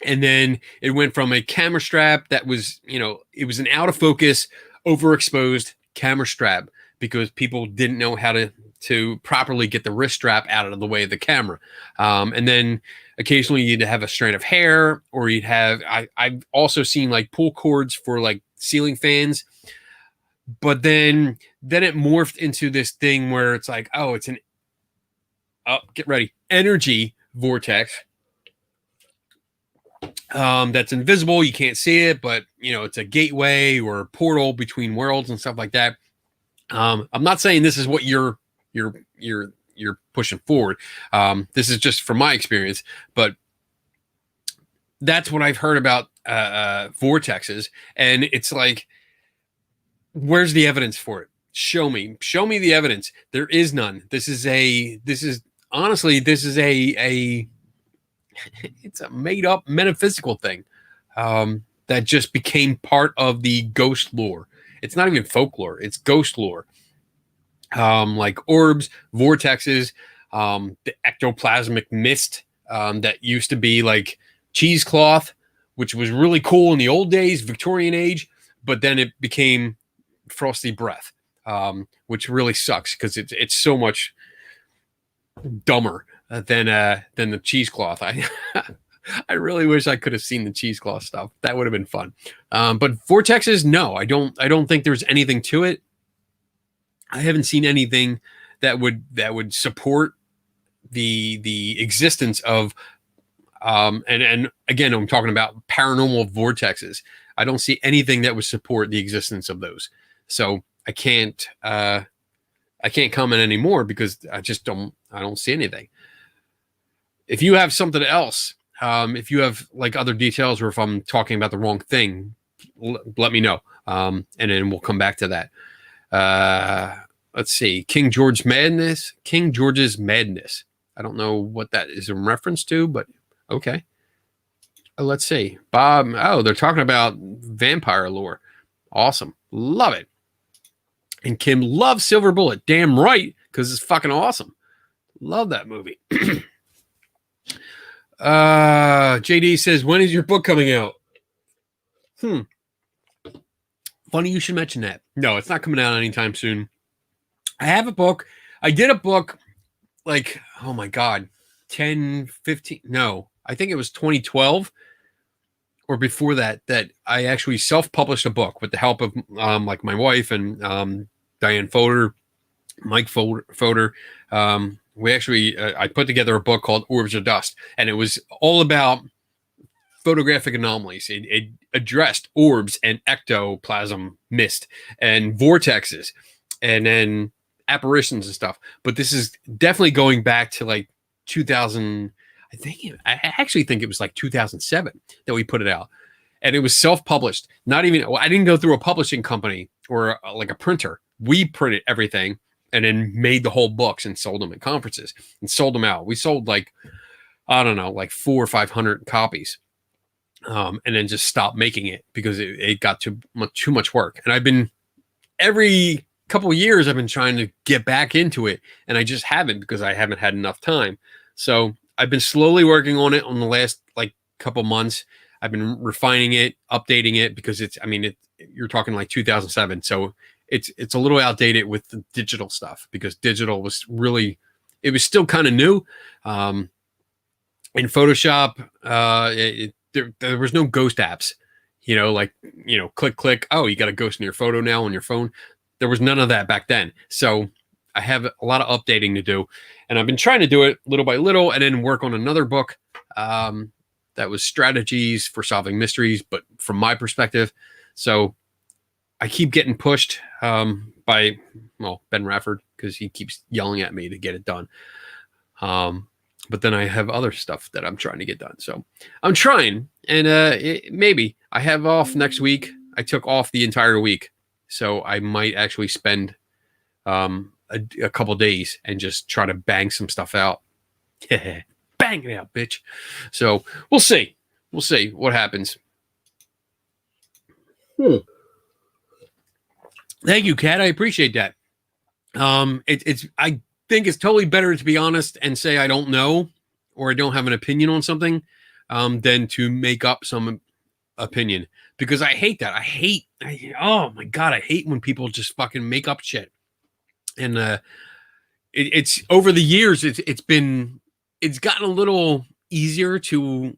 And then it went from a camera strap that was, it was an out of focus, overexposed camera strap because people didn't know how to properly get the wrist strap out of the way of the camera. And then occasionally you'd have a strand of hair, or you'd have, I've also seen like pull cords for like ceiling fans. But then it morphed into this thing where it's like, oh, get ready, energy vortex. That's invisible. You can't see it, but it's a gateway or a portal between worlds and stuff like that. I'm not saying this is what you're pushing forward. This is just from my experience, but that's what I've heard about vortexes. And it's like, where's the evidence for it? Show me the evidence. There is none. This is honestly it's a made up metaphysical thing that just became part of the ghost lore. It's not even folklore. It's ghost lore. Like orbs, vortexes, the ectoplasmic mist that used to be like cheesecloth, which was really cool in the old days, Victorian age, but then it became frosty breath, which really sucks because it's so much dumber than the cheesecloth. I really wish I could have seen the cheesecloth stuff. That would have been fun. But vortexes, no, I don't think there's anything to it. I haven't seen anything that would support the existence of and again, I'm talking about paranormal vortexes. I don't see anything that would support the existence of those. So I can't comment anymore because I don't see anything. If you have something else, if you have like other details, or if I'm talking about the wrong thing, let me know. And then we'll come back to that. Let's see. King George's Madness. I don't know what that is in reference to, but okay. Let's see. Bob. Oh, they're talking about vampire lore. Awesome. Love it. And Kim loves Silver Bullet. Damn right, because it's fucking awesome. Love that movie. JD says, when is your book coming out? Funny you should mention that. No, it's not coming out anytime soon. I have a book. I did a book like, oh my God, 10, 15. No, I think it was 2012 or before that I actually self-published a book with the help of like my wife and Diane Fodor, Mike Fodor. We actually, I put together a book called Orbs of Dust, and it was all about photographic anomalies. It addressed orbs and ectoplasm mist and vortexes and then apparitions and stuff. But this is definitely going back to like 2000. I actually think it was like 2007 that we put it out, and it was self-published. I didn't go through a publishing company or like a printer. We printed everything and then made the whole books and sold them at conferences and sold them out. We sold like, I don't know, like 400 or 500 copies. And then just stopped making it because it got too much work. And I've been, every couple of years, I've been trying to get back into it, and I just haven't because I haven't had enough time. So I've been slowly working on it on the last like couple months. I've been refining it, updating it because you're talking like 2007. So it's a little outdated with the digital stuff because digital was really, it was still kind of new. In Photoshop, there was no ghost apps, click. Oh, you got a ghost in your photo now on your phone. There was none of that back then. So I have a lot of updating to do, and I've been trying to do it little by little and then work on another book that was strategies for solving mysteries, but from my perspective. So I keep getting pushed by Ben Rafford because he keeps yelling at me to get it done. But then I have other stuff that I'm trying to get done. So I'm trying, and maybe I have off next week. I took off the entire week, so I might actually spend a couple days and just try to bang some stuff out. Bang it out, bitch. So we'll see. We'll see what happens. Thank you, Kat. I appreciate that. I think it's totally better to be honest and say I don't know or I don't have an opinion on something than to make up some opinion, because I hate that. Oh my God, I hate when people just fucking make up shit. And it's over the years, it's gotten a little easier to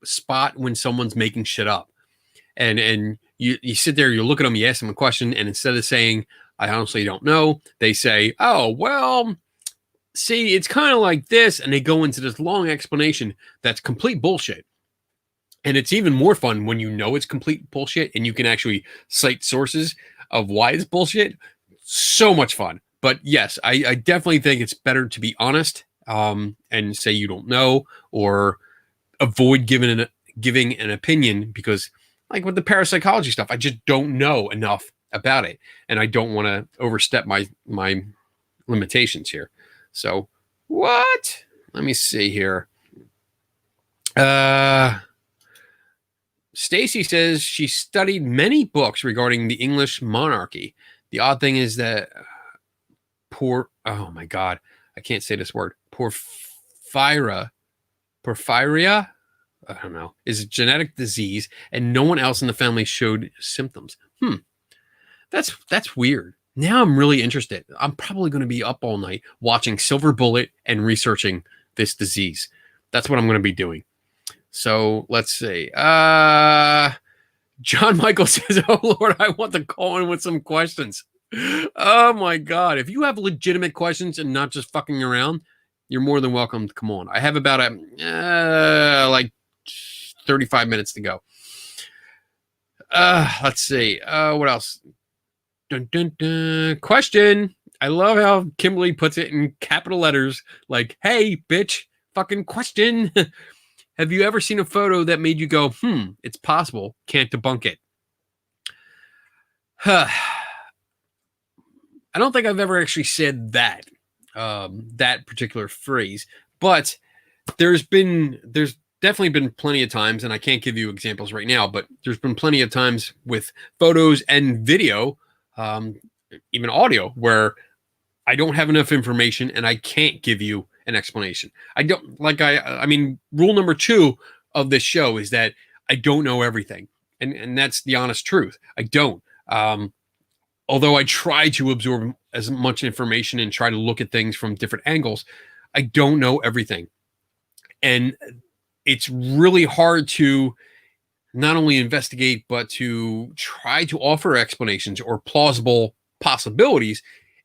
spot when someone's making shit up. And you sit there, you look at them, you ask them a question, and instead of saying, I honestly don't know, they say, oh, well, see, it's kind of like this. And they go into this long explanation that's complete bullshit. And it's even more fun when you know it's complete bullshit and you can actually cite sources of why it's bullshit. So much fun. But yes, I definitely think it's better to be honest and say you don't know, or avoid giving an opinion, because like with the parapsychology stuff, I just don't know enough about it, and I don't want to overstep my limitations here. So what? Let me see here. Stacy says she studied many books regarding the English monarchy. The odd thing is that oh my God, I can't say this word. Porphyria, I don't know, is a genetic disease, and no one else in the family showed symptoms. That's weird. Now I'm really interested. I'm probably going to be up all night watching Silver Bullet and researching this disease. That's what I'm going to be doing. So let's see. John Michael says, "Oh Lord, I want to call in with some questions." Oh my God! If you have legitimate questions and not just fucking around, you're more than welcome to come on. I have about like 35 minutes to go. Let's see. What else? Dun, dun, dun. Question. I love how Kimberly puts it in capital letters, like, "Hey, bitch, fucking question." Have you ever seen a photo that made you go, it's possible, can't debunk it? I don't think I've ever actually said that, that particular phrase, but there's definitely been plenty of times, and I can't give you examples right now, but there's been plenty of times with photos and video, even audio, where I don't have enough information and I can't give you an explanation. I don't like I mean, rule number 2 of this show is that I don't know everything. And that's the honest truth. I don't. Although I try to absorb as much information and try to look at things from different angles, I don't know everything. And it's really hard to not only investigate, but to try to offer explanations or plausible possibilities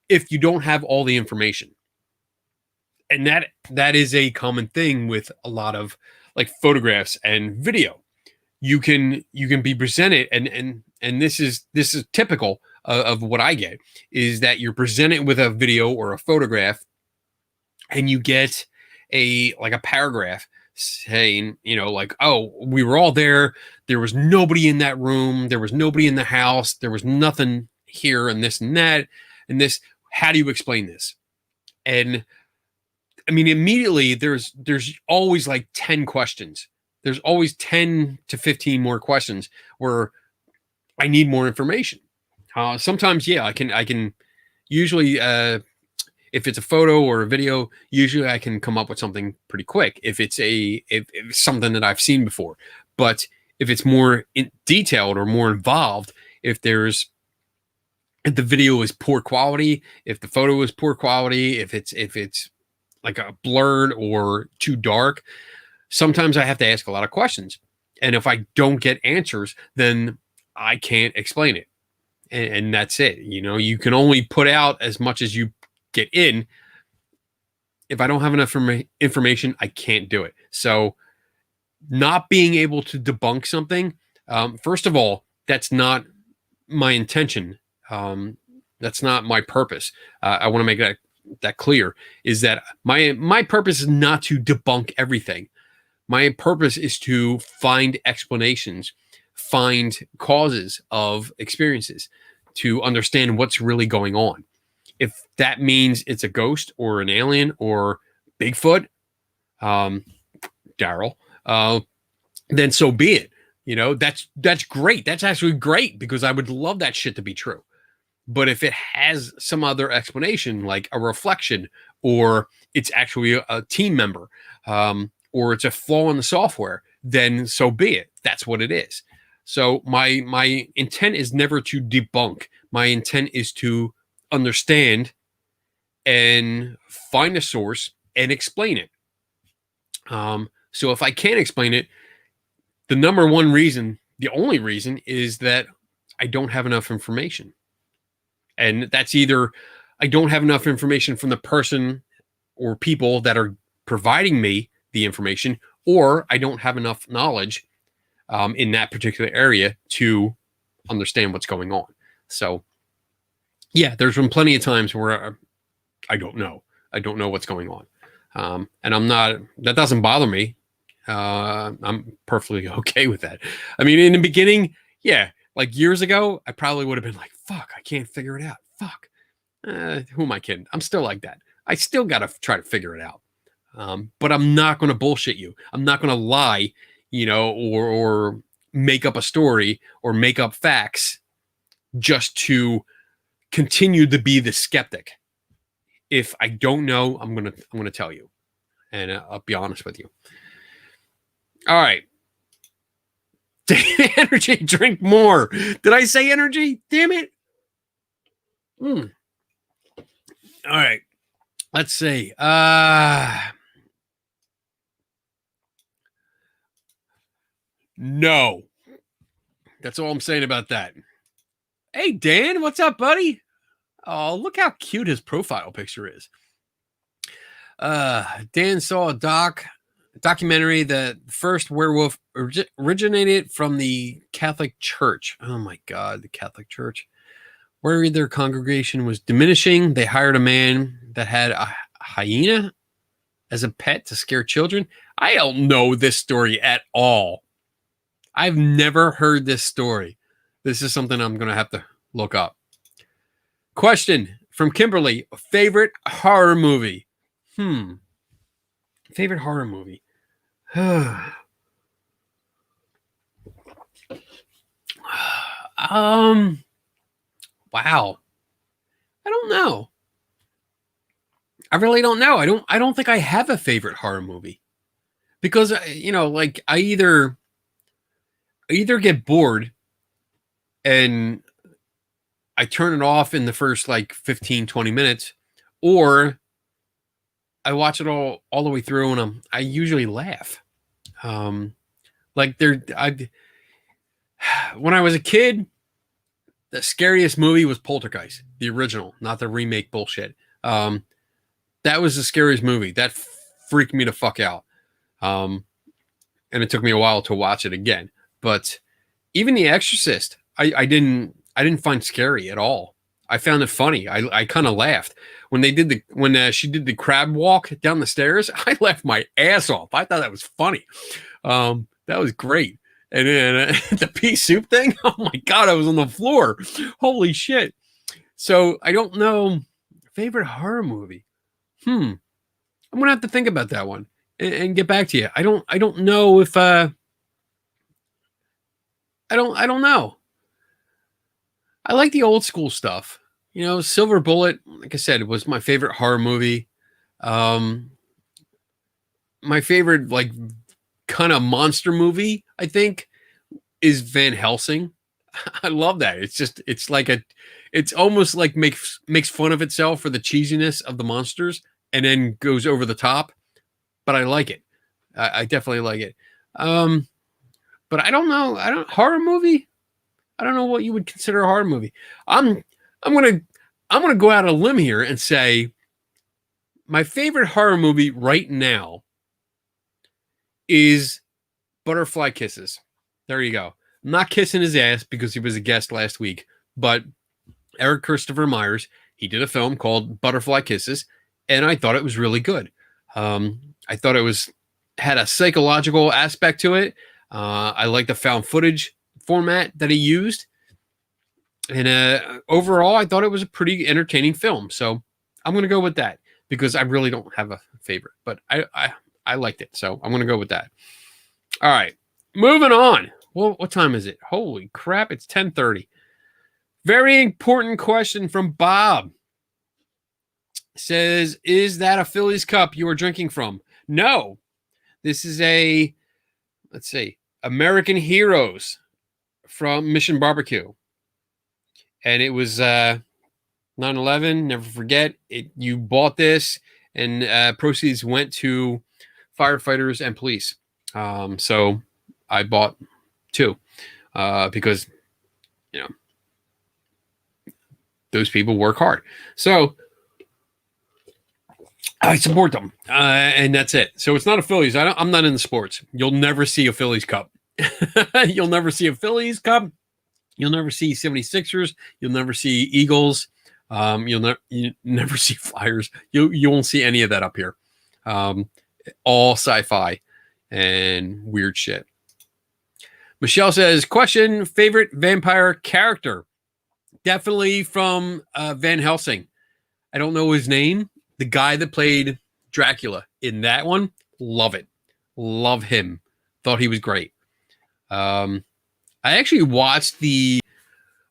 if you don't have all the information. And that is a common thing with a lot of like photographs and video. You can be presented, and this is typical of what I get, is that you're presented with a video or a photograph and you get a paragraph saying, like, "Oh, we were all there, there was nobody in that room, there was nobody in the house, there was nothing here, and this and that and this. How do you explain this?" And I mean, immediately there's always like 10 questions. There's always 10 to 15 more questions where I need more information. Sometimes, yeah, I can usually, if it's a photo or a video, usually I can come up with something pretty quick if it's if it's something that I've seen before. But if it's more detailed or more involved, if the video is poor quality, if the photo is poor quality, if it's like a blurred or too dark, sometimes I have to ask a lot of questions. And if I don't get answers, then I can't explain it. And that's it. You can only put out as much as you get in. If I don't have enough information, I can't do it. So not being able to debunk something, first of all, that's not my intention. That's not my purpose. I want to make that clear, is that my purpose is not to debunk everything. My purpose is to find explanations, find causes of experiences, to understand what's really going on. If that means it's a ghost or an alien or Bigfoot, Daryl, then so be it. That's great. That's actually great, because I would love that shit to be true. But if it has some other explanation, like a reflection, or it's actually a team member, or it's a flaw in the software, then so be it. That's what it is. So my intent is never to debunk. My intent is to understand and find a source and explain it. So if I can't explain it, the only reason is that I don't have enough information. And that's either I don't have enough information from the person or people that are providing me the information, or I don't have enough knowledge in that particular area to understand what's going on. So, yeah, there's been plenty of times where I don't know. I don't know what's going on. And that doesn't bother me. I'm perfectly okay with that. I mean, in the beginning, yeah, like years ago, I probably would have been like, fuck, I can't figure it out. Fuck. Who am I kidding? I'm still like that. I still got to try to figure it out. But I'm not going to bullshit you. I'm not going to lie, or make up a story or make up facts just to continue to be the skeptic. If I don't know, I'm going to tell you, and I'll be honest with you. All right. Energy, drink more. Did I say energy? Damn it. All right. Let's see. No. That's all I'm saying about that. Hey, Dan, what's up, buddy? Oh, look how cute his profile picture is. Dan saw a documentary that first werewolf originated from the Catholic Church. Oh my God, the Catholic Church. Where their congregation was diminishing, they hired a man that had a hyena as a pet to scare children. I don't know this story at all. I've never heard this story. This is something I'm going to have to look up. Question from Kimberly. Favorite horror movie? Favorite horror movie? Wow. I don't know. I really don't know. I don't think I have a favorite horror movie. Because like I either get bored and I turn it off in the first like 15, 20 minutes, or I watch it all the way through and I usually laugh. Like when I was a kid, the scariest movie was Poltergeist, the original, not the remake bullshit. That was the scariest movie. That freaked me the fuck out. And it took me a while to watch it again. But even The Exorcist, I didn't find scary at all. I found it funny. I kind of laughed when she did the crab walk down the stairs. I laughed my ass off. I thought that was funny. That was great. And then the pea soup thing. Oh my God, I was on the floor. Holy shit. So I don't know. Favorite horror movie. I'm gonna have to think about that one and get back to you. I don't know if I don't know. I like the old school stuff. Silver Bullet, like I said, it was my favorite horror movie. My favorite like kind of monster movie, I think, is Van Helsing. I love that. It's almost like makes fun of itself for the cheesiness of the monsters and then goes over the top. But I like it. I definitely like it. But I don't know. Horror movie. I don't know what you would consider a horror movie. I'm gonna go out on a limb here and say my favorite horror movie right now is Butterfly Kisses. There you go. I'm not kissing his ass because he was a guest last week, but Eric Christopher Myers, he did a film called Butterfly Kisses, and I thought it was really good. I thought it had a psychological aspect to it. I like the found footage format that he used. And overall, I thought it was a pretty entertaining film. So I'm going to go with that because I really don't have a favorite, but I liked it. So I'm going to go with that. All right, moving on. Well, what time is it? Holy crap, it's 10:30. Very important question from Bob. Says, is that a Phillies cup you are drinking from? No. This is let's see, American Heroes from Mission Barbecue. And it was 9/11, never forget. You bought this, and proceeds went to firefighters and police. So I bought two because, those people work hard. So I support them, and that's it. So it's not a Phillies. I'm not into sports. You'll never see a Phillies cup. You'll never see a Phillies cup. You'll never see 76ers. You'll never see Eagles. You never see Flyers. You won't see any of that up here. All sci-fi and weird shit. Michelle says, question, favorite vampire character? Definitely from Van Helsing. I don't know his name. The guy that played Dracula in that one, love it. Love him. Thought he was great. I actually watched the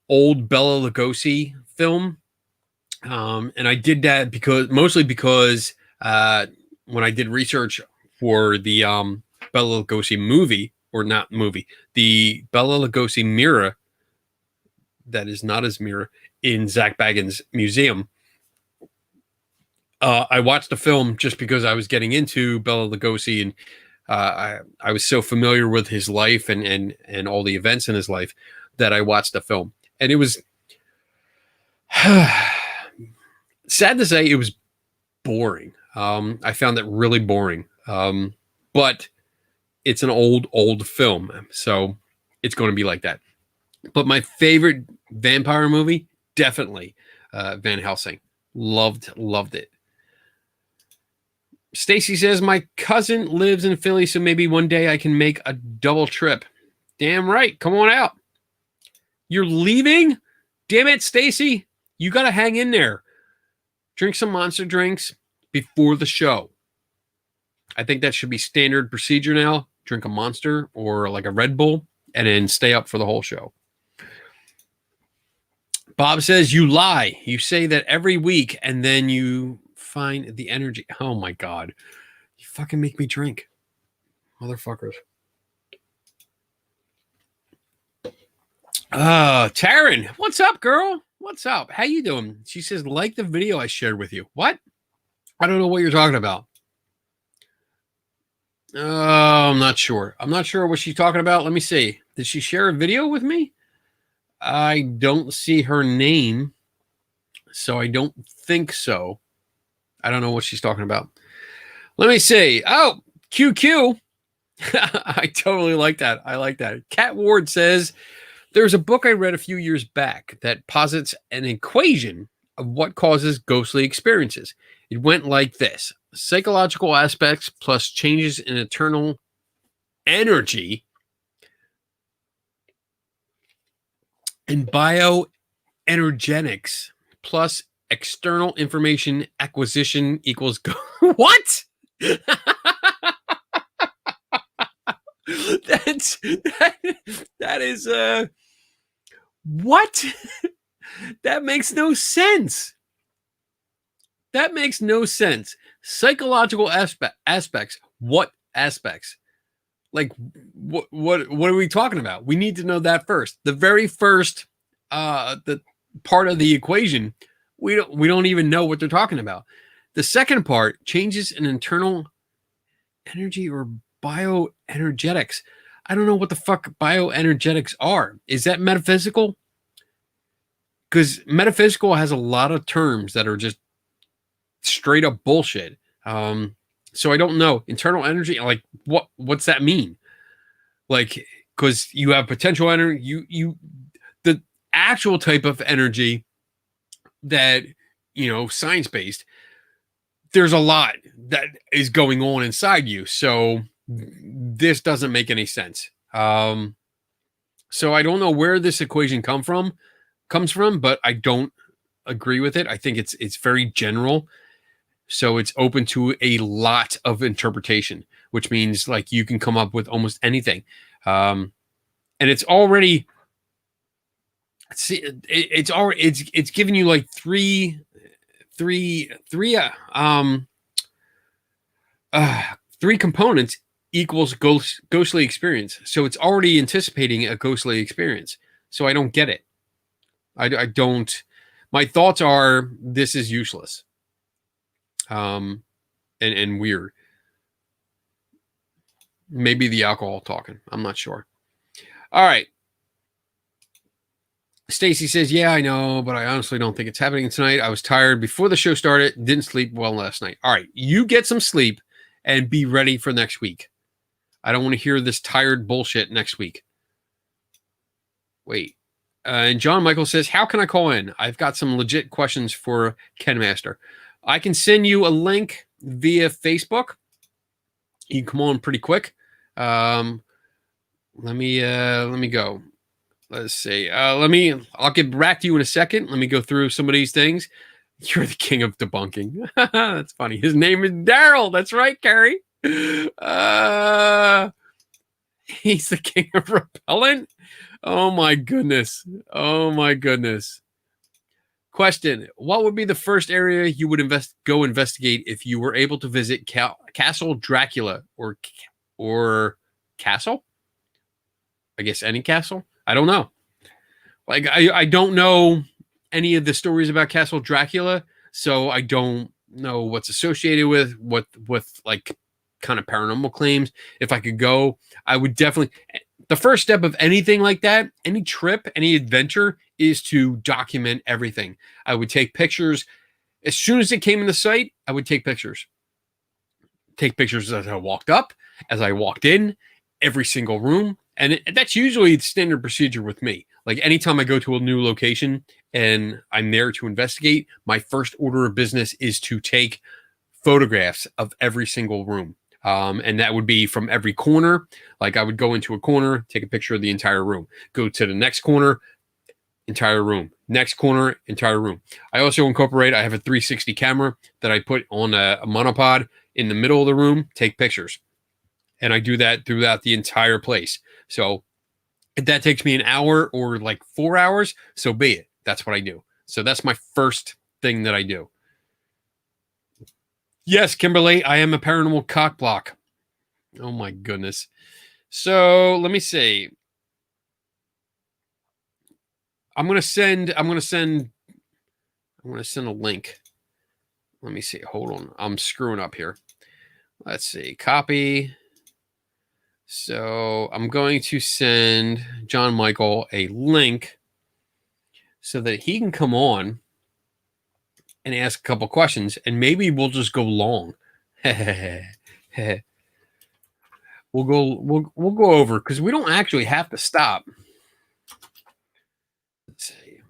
old Bela Lugosi film. And I did that mostly because when I did research for the Bela Lugosi movie, or not movie, the Bela Lugosi mirror, that is not his mirror, in Zach Bagans' museum. I watched the film just because I was getting into Bela Lugosi, and I was so familiar with his life and all the events in his life that I watched the film, and it was sad to say it was boring. I found it really boring. But it's an old film, so it's going to be like that. But my favorite vampire movie, definitely Van Helsing. Loved it. Stacy says, my cousin lives in Philly, so maybe one day I can make a double trip. Damn right. Come on out. You're leaving? Damn it, Stacy. You got to hang in there. Drink some Monster drinks before the show. I think that should be standard procedure now. Drink a Monster or like a Red Bull and then stay up for the whole show. Bob says, you lie. You say that every week and then you find the energy. Oh my God. You fucking make me drink. Motherfuckers. Taryn, what's up, girl? What's up? How you doing? She says, like the video I shared with you. What? I don't know what you're talking about. I'm not sure. I'm not sure what she's talking about. Let me see. Did she share a video with me? I don't see her name, so I don't think so. I don't know what she's talking about. Let me see. Oh, QQ. I totally like that. I like that. Kat Ward says, there's a book I read a few years back that posits an equation of what causes ghostly experiences. It went like this. Psychological aspects plus changes in internal energy and bioenergetics plus external information acquisition equals what? That is what? That makes no sense. That makes no sense. Psychological aspects. What aspects? Like what are we talking about? We need to know that first. The very first the part of the equation, we don't even know what they're talking about. The second part, changes in internal energy or bioenergetics. I don't know what the fuck bioenergetics are. Is that metaphysical? Because metaphysical has a lot of terms that are just straight up bullshit. So I don't know. Internal energy, like what's that mean? Like, because you have potential energy, the actual type of energy that, science-based, there's a lot that is going on inside you. So this doesn't make any sense. So I don't know where this equation comes from, but I don't agree with it. I think it's very general. So it's open to a lot of interpretation, which means like you can come up with almost anything. And it's already, it's giving you like three components equals ghostly experience. So it's already anticipating a ghostly experience. So I don't get it. I don't. My thoughts are this is useless. And weird. Maybe the alcohol talking. I'm not sure. All right. Stacy says, yeah, I know, but I honestly don't think it's happening tonight. I was tired before the show started. Didn't sleep well last night. All right. You get some sleep and be ready for next week. I don't want to hear this tired bullshit next week. Wait. And John Michael says, how can I call in? I've got some legit questions for Ken Master. I can send you a link via Facebook. You can come on pretty quick. Let me go. Let's see. I'll get back to you in a second. Let me go through some of these things. You're the king of debunking. That's funny. His name is Daryl. That's right, Carrie. He's the king of repellent. Oh my goodness. Question: what would be the first area you would go investigate if you were able to visit Castle Dracula or castle? I guess any castle. I don't know. Like I don't know any of the stories about Castle Dracula, so I don't know what's associated with like kind of paranormal claims, if I could go, I would definitely. The first step of anything like that, any trip, any adventure, is to document everything. I would take pictures. As soon as it came into sight, I would take pictures. Take pictures as I walked up, as I walked in, every single room. And that's usually the standard procedure with me. Like anytime I go to a new location and I'm there to investigate, my first order of business is to take photographs of every single room. And that would be from every corner. Like I would go into a corner, take a picture of the entire room, go to the next corner, entire room, next corner, entire room. I also incorporate, I have a 360 camera that I put on a monopod in the middle of the room, take pictures. And I do that throughout the entire place. So if that takes me an hour or like 4 hours, so be it. That's what I do. So that's my first thing that I do. Yes, Kimberly, I am a paranormal cockblock. Oh my goodness. So let me see. I'm gonna send a link. Let me see. Hold on. I'm screwing up here. Let's see. Copy. So I'm going to send John Michael a link so that he can come on and ask a couple questions, and maybe we'll just go long. we'll go over because we don't actually have to stop. Let's see.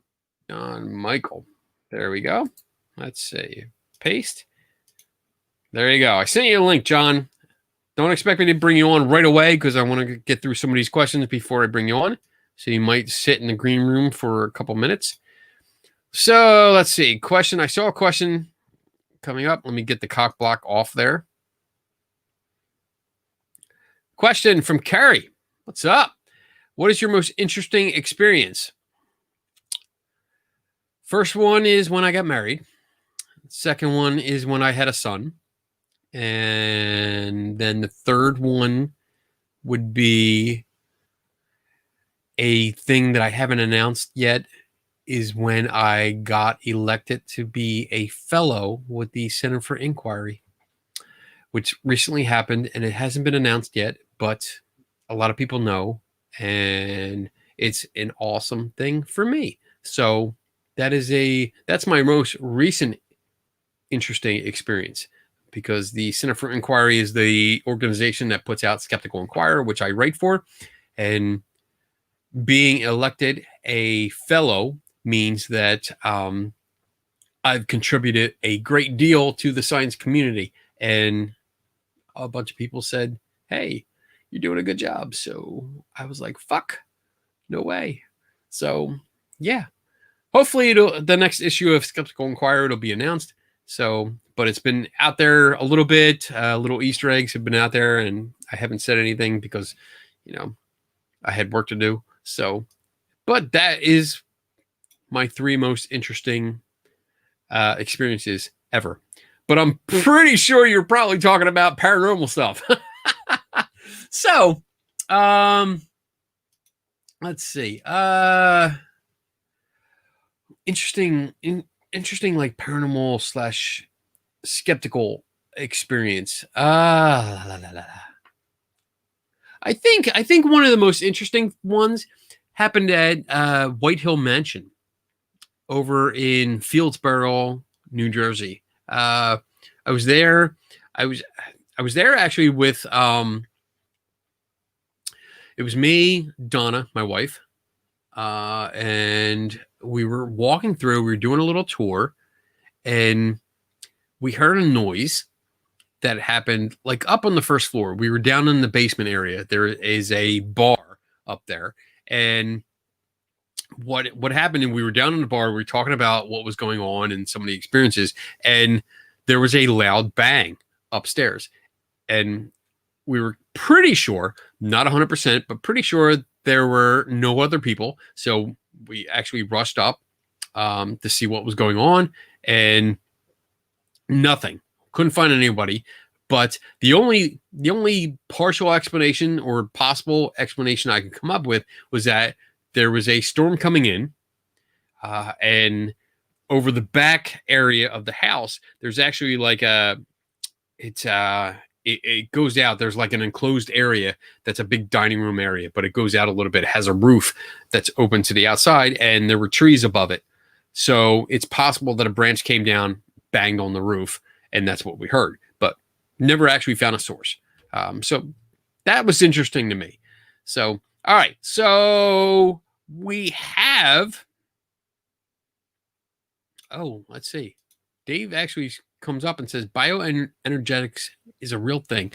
John Michael. There we go. Let's see. Paste. There you go. I sent you a link, John. Don't expect me to bring you on right away because I want to get through some of these questions before I bring you on. So you might sit in the green room for a couple minutes. So let's see. Question. I saw a question coming up. Let me get the cock block off there. Question from Carrie. What's up? What is your most interesting experience? First one is when I got married. Second one is when I had a son. And then the third one would be a thing that I haven't announced yet, is when I got elected to be a fellow with the Center for Inquiry, which recently happened, and it hasn't been announced yet, but a lot of people know, and it's an awesome thing for me. So that's my most recent interesting experience, because the Center for Inquiry is the organization that puts out Skeptical Inquirer, which I write for, and being elected a fellow means that I've contributed a great deal to the science community, and a bunch of people said, hey, you're doing a good job. So I was like, fuck, no way. So yeah, hopefully the next issue of Skeptical Inquirer will be announced. So, but it's been out there a little bit, little Easter eggs have been out there, and I haven't said anything because, I had work to do. So, but that is my 3 most interesting experiences ever. But I'm pretty sure you're probably talking about paranormal stuff. So, let's see. Interesting like paranormal / skeptical experience. I think one of the most interesting ones happened at White Hill Mansion over in Fieldsboro, New Jersey. I was there. I was there actually with it was me, Donna, my wife, and we were walking through. We were doing a little tour, and we heard a noise that happened like up on the first floor. We were down in the basement area. There is a bar up there, and what happened, and we were down in the bar, we were talking about what was going on and some of the experiences, and there was a loud bang upstairs, and we were pretty sure, not 100%, but pretty sure there were no other people. So we actually rushed up to see what was going on, and nothing. Couldn't find anybody. But the only partial explanation or possible explanation I could come up with was that there was a storm coming in, and over the back area of the house, there's actually like it's it goes out. There's like an enclosed area that's a big dining room area, but it goes out a little bit. It has a roof that's open to the outside, and there were trees above it. So it's possible that a branch came down, banged on the roof, and that's what we heard, but never actually found a source. So that was interesting to me. So, all right. So we have, let's see. Dave actually comes up and says bioenergetics is a real thing.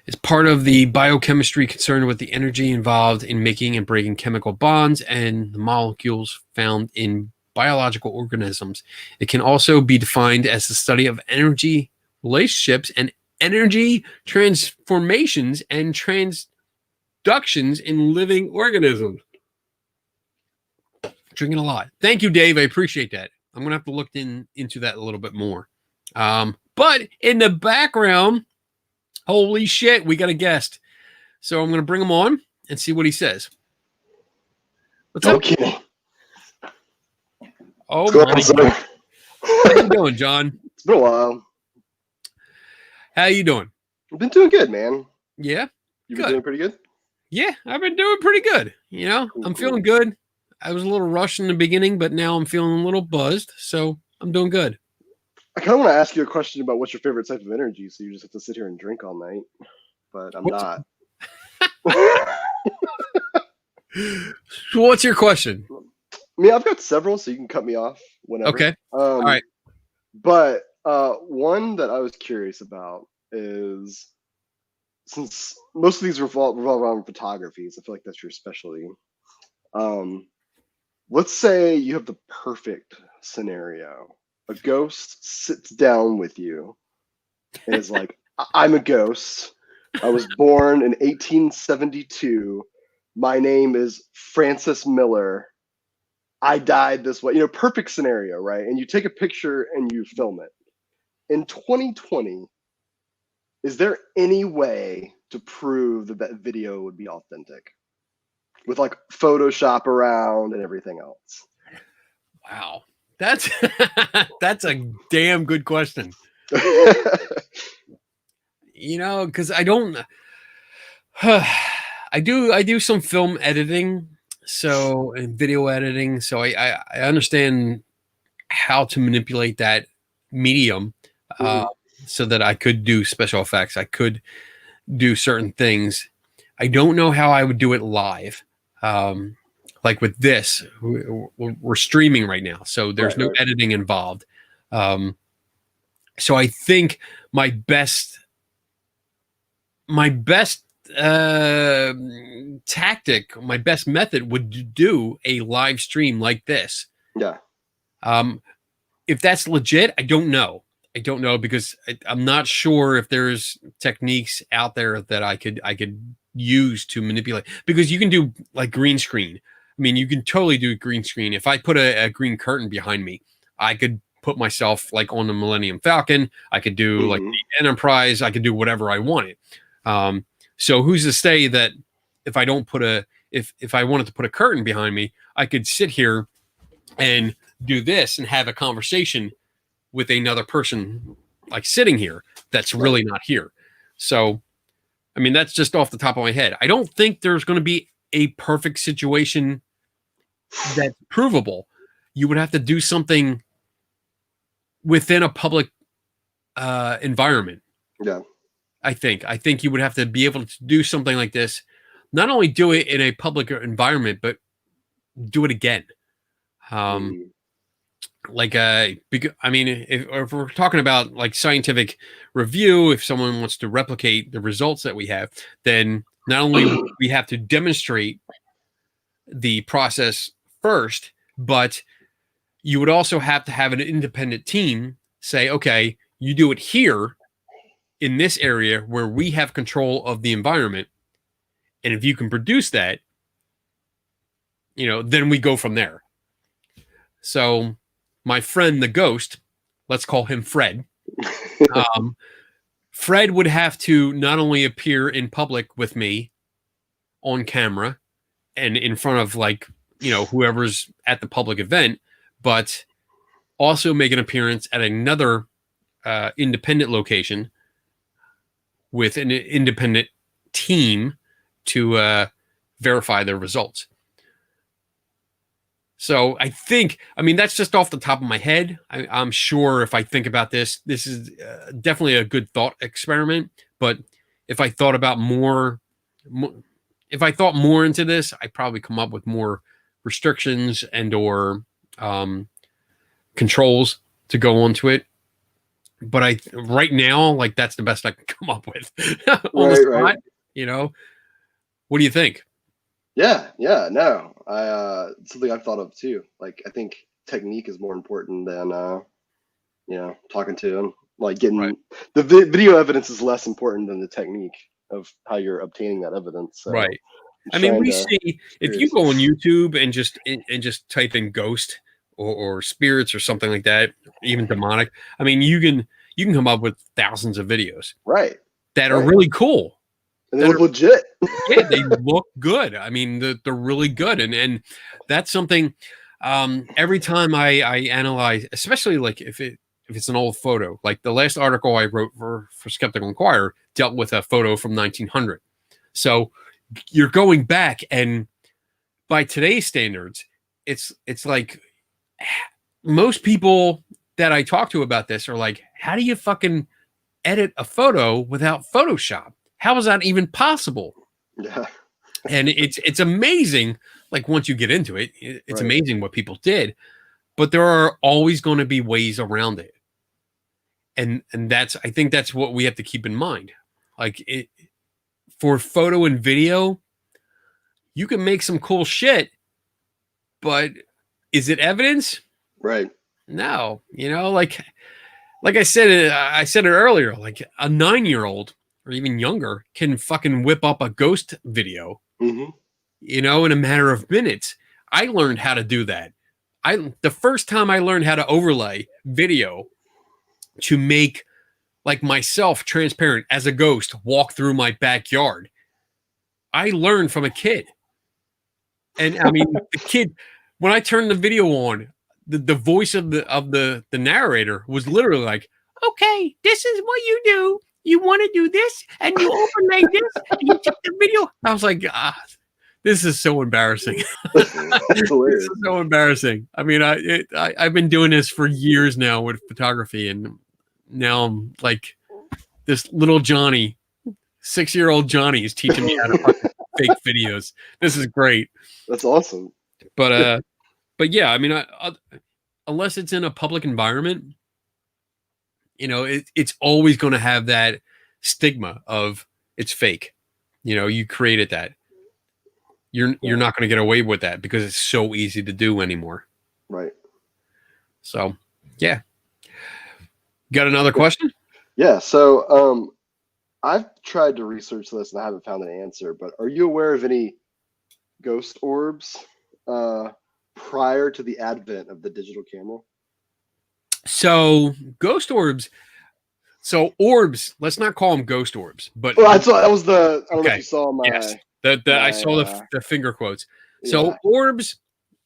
It's part of the biochemistry concerned with the energy involved in making and breaking chemical bonds and the molecules found in biological organisms. It can also be defined as the study of energy relationships and energy transformations and transductions in living organisms. Drinking a lot. Thank you, Dave. I appreciate that. I'm going to have to look into that a little bit more. But in the background, holy shit, we got a guest. So I'm going to bring him on and see what he says. What's up? Okay. Oh, my God. How you doing, John? It's been a while. How you doing? I've been doing good, man. Yeah? You've been doing pretty good? Yeah, I've been doing pretty good. You know, Cool, I'm feeling good. I was a little rushed in the beginning, but now I'm feeling a little buzzed. So I'm doing good. I kind of want to ask you a question about what's your favorite type of energy, so you just have to sit here and drink all night. But I'm not. So what's your question? I mean, I've got several, so you can cut me off whenever. Okay. All right. But one that I was curious about is, since most of these revolve around photography, so I feel like that's your specialty. Let's say you have the perfect scenario. A ghost sits down with you and is like, I'm a ghost. I was born in 1872. My name is Francis Miller. I died this way. You know, perfect scenario, right? And you take a picture and you film it. In 2020, is there any way to prove that that video would be authentic? With like Photoshop around and everything else. Wow. That's that's a damn good question. You know, because I don't I do some film editing, so and video editing, so I understand how to manipulate that medium so that I could do special effects. I could do certain things. I don't know how I would do it live. Like with this, we're streaming right now, so there's no editing involved. So I think my best tactic, my best method would do a live stream like this. Yeah. If that's legit, I don't know. Because I'm not sure if there's techniques out there that I could use to manipulate, because you can do like green screen. I mean, you can totally do green screen. If I put a green curtain behind me, I could put myself like on the Millennium Falcon. I could do like the Enterprise. I could do whatever I wanted. So who's to say that if I don't put if I wanted to put a curtain behind me, I could sit here and do this and have a conversation with another person like sitting here that's really not here. So, I mean, that's just off the top of my head. I don't think there's going to be a perfect situation that's provable. You would have to do something within a public environment. Yeah. I think you would have to be able to do something like this, not only do it in a public environment, but do it again. Like, I mean, if we're talking about like scientific review, if someone wants to replicate the results that we have, then not only we have to demonstrate the process first, but you would also have to have an independent team say, okay, you do it here in this area where we have control of the environment. And if you can produce that, you know, then we go from there. So my friend, the ghost, let's call him Fred. Fred would have to not only appear in public with me on camera and in front of, like, you know, whoever's at the public event, but also make an appearance at another independent location with an independent team to verify their results. So I think, I mean, that's just off the top of my head. I'm sure if I think about this, this is definitely a good thought experiment. But if I thought about if I thought more into this, I'd probably come up with more restrictions and or controls to go onto it. But right now, like, that's the best I can come up with on the spot. Right. You know, what do you think? Yeah, no, something I've thought of too. Like, I think technique is more important than talking to them. Like, getting the video evidence is less important than the technique of how you're obtaining that evidence. So right. I mean, we see, if you go on YouTube and just type in ghost or spirits or something like that, even demonic, I mean, you can come up with thousands of videos, right, that are really cool. And they look legit. Yeah, they look good. I mean, they're really good, and that's something. Every time I analyze, especially like if it's an old photo, like the last article I wrote for Skeptical Inquirer dealt with a photo from 1900. So you're going back, and by today's standards, it's like most people that I talk to about this are like, how do you fucking edit a photo without Photoshop? How is that even possible? Yeah. And it's amazing. Like, once you get into it, it's amazing what people did, but there are always going to be ways around it. And I think that's what we have to keep in mind. Like, for photo and video, you can make some cool shit, but is it evidence? Right. No, like I said it earlier, like a 9-year-old or even younger can fucking whip up a ghost video, in a matter of minutes. I learned how to do that. The first time I learned how to overlay video to make like myself transparent as a ghost walk through my backyard, I learned from a kid. And I mean, the kid, when I turned the video on, the voice of the narrator was literally like, okay, this is what you do. You want to do this, and you overlay this, and you take the video. I was like, this is so embarrassing. This is so embarrassing. I mean, I've been doing this for years now with photography, and now I'm like, this little Johnny, 6-year-old Johnny, is teaching me how to fucking fake videos. This is great. That's awesome. But yeah, I mean, unless it's in a public environment, it's always going to have that stigma of it's fake. You created that. You're not going to get away with that because it's so easy to do anymore. Right. So, yeah. Got another question? Yeah. So, I've tried to research this and I haven't found an answer, but are you aware of any ghost orbs prior to the advent of the digital camera? So ghost orbs. So orbs. Let's not call them ghost orbs. But well, that was the. I don't know if you saw my. Yes. I saw the finger quotes. So orbs,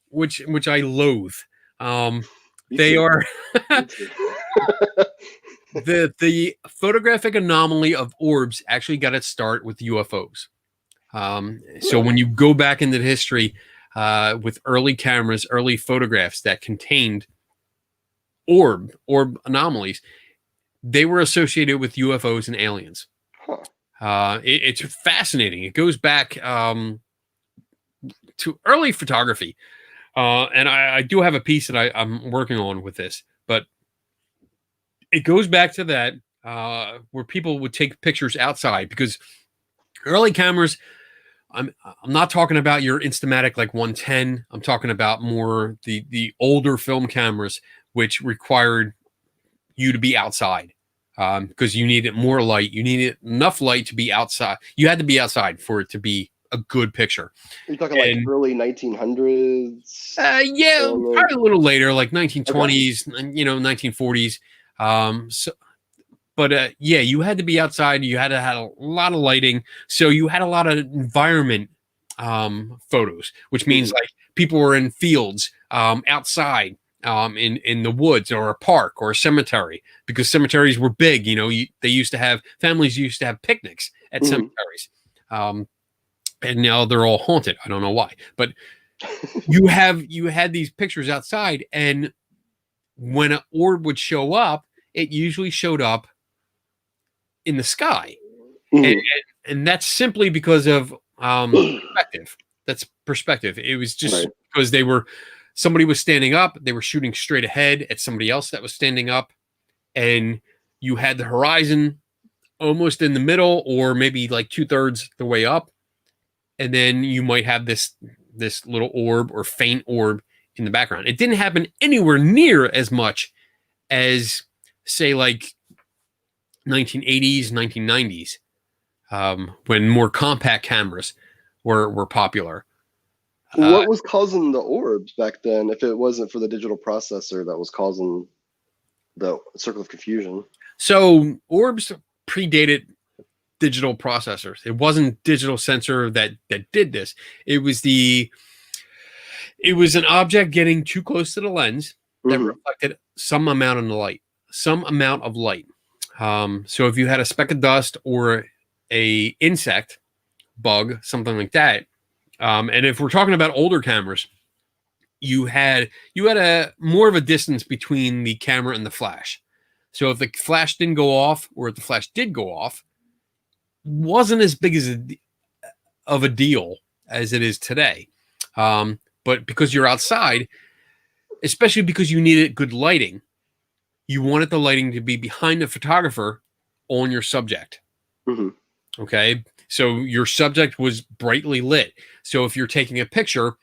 which I loathe. They are the photographic anomaly of orbs actually got its start with UFOs. So when you go back into the history with early cameras, early photographs that contained orb anomalies, they were associated with UFOs and aliens. It's fascinating. It goes back to early photography. And I do have a piece that I'm working on with this, but it goes back to that where people would take pictures outside, because early cameras, I'm not talking about your Instamatic like 110. I'm talking about more the older film cameras, which required you to be outside because you needed more light. You needed enough light to be outside. You had to be outside for it to be a good picture. Are you talking like early 1900s? Yeah, probably a little later, like 1920s, 1940s. But yeah, you had to be outside. You had to have a lot of lighting. So you had a lot of environment photos, which means like people were in fields outside in the woods or a park or a cemetery, because cemeteries were big. Families used to have picnics at cemeteries, and now they're all haunted. I don't know why, but you had these pictures outside, and when an orb would show up, it usually showed up in the sky, and that's simply because of perspective. That's perspective. It was just because somebody was standing up, they were shooting straight ahead at somebody else that was standing up, and you had the horizon almost in the middle, or maybe like 2/3 the way up, and then you might have this little orb or faint orb in the background. It didn't happen anywhere near as much as, say, like 1980s, 1990s, when more compact cameras were popular. What was causing the orbs back then, if it wasn't for the digital processor that was causing the circle of confusion? So orbs predated digital processors. It wasn't digital sensor that did this. It was an object getting too close to the lens that reflected some amount of light. So if you had a speck of dust or a insect, bug, something like that, and if we're talking about older cameras, you had a more of a distance between the camera and the flash. So if the flash didn't go off, or if the flash did go off, wasn't as big of a deal as it is today. But because you're outside, especially because you needed good lighting, you wanted the lighting to be behind the photographer on your subject. Okay, so your subject was brightly lit. So if you're taking a picture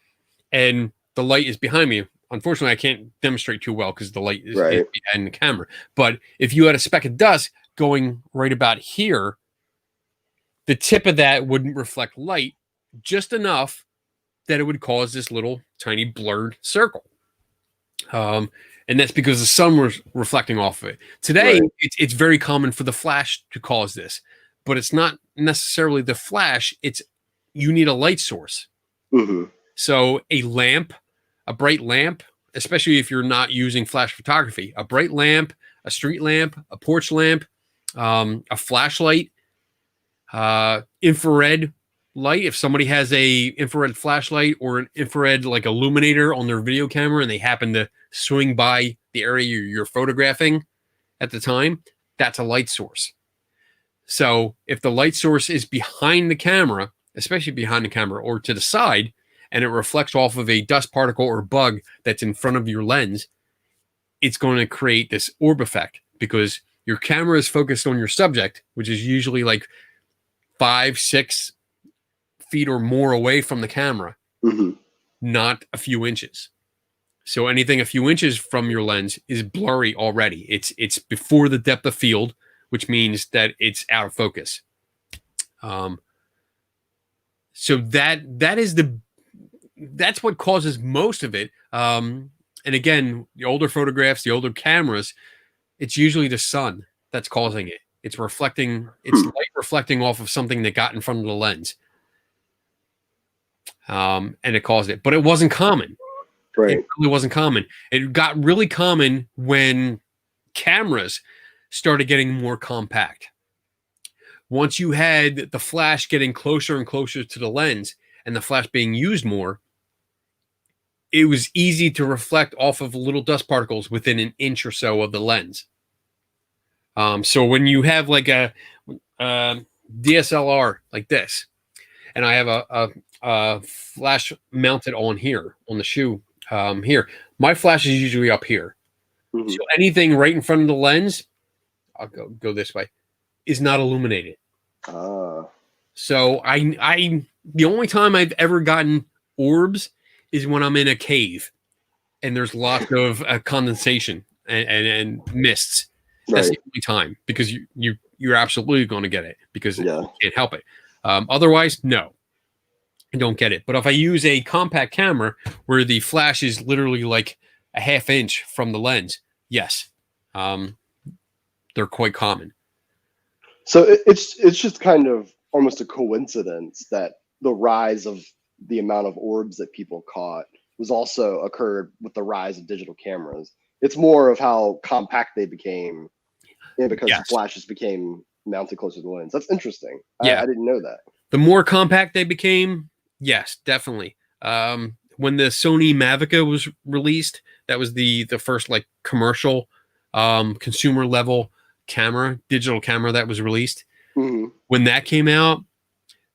and the light is behind me, unfortunately, I can't demonstrate too well because the light is behind the camera. But if you had a speck of dust going right about here, the tip of that wouldn't reflect light just enough that it would cause this little tiny blurred circle. And that's because the sun was reflecting off of it. Today, it's very common for the flash to cause this, but it's not necessarily the flash. You need a light source. So a bright lamp, especially if you're not using flash photography, a bright lamp, a street lamp, a porch lamp, a flashlight, infrared light. If somebody has a infrared flashlight or an infrared like illuminator on their video camera and they happen to swing by the area you're photographing at the time, that's a light source. So if the light source is behind the camera, especially behind the camera or to the side, and it reflects off of a dust particle or bug that's in front of your lens, it's going to create this orb effect because your camera is focused on your subject, which is usually like 5-6 feet or more away from the camera, not a few inches. So anything a few inches from your lens is blurry already. It's before the depth of field, which means that it's out of focus. So that's what causes most of it. And again, the older photographs, the older cameras, it's usually the sun that's causing it. It's reflecting, it's light reflecting off of something that got in front of the lens. And it caused it, but it wasn't common. It really wasn't common. It got really common when cameras started getting more compact. Once you had the flash getting closer and closer to the lens and the flash being used more, it was easy to reflect off of little dust particles within an inch or so of the lens. So when you have like a DSLR like this, and I have a flash mounted on here on the shoe here, my flash is usually up here. So anything right in front of the lens, I'll go this way, is not illuminated. So I the only time I've ever gotten orbs is when I'm in a cave and there's lots of condensation and mists. That's the only time, because you're absolutely going to get it because you can't help it. Otherwise, no, I don't get it. But if I use a compact camera where the flash is literally like a half inch from the lens, yes, they're quite common. So it's just kind of almost a coincidence that the rise of the amount of orbs that people caught was also occurred with the rise of digital cameras. It's more of how compact they became, and because the Yes. flashes became mounted closer to the lens. That's interesting. Yeah. I didn't know that. The more compact they became, yes, definitely. When the Sony Mavica was released, that was the first like commercial consumer level camera, digital camera that was released. Mm-hmm. When that came out,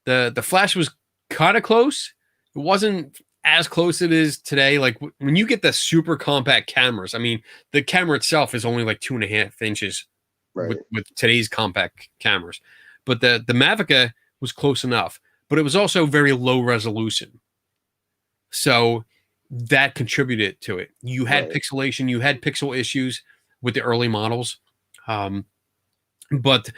the flash was kind of close. It wasn't as close as it is today. Like when you get the super compact cameras, I mean, the camera itself is only like 2.5 inches Right. with today's compact cameras, but the Mavica was close enough, but it was also very low resolution. So that contributed to it. You had Right. pixelation, you had pixel issues with the early models, but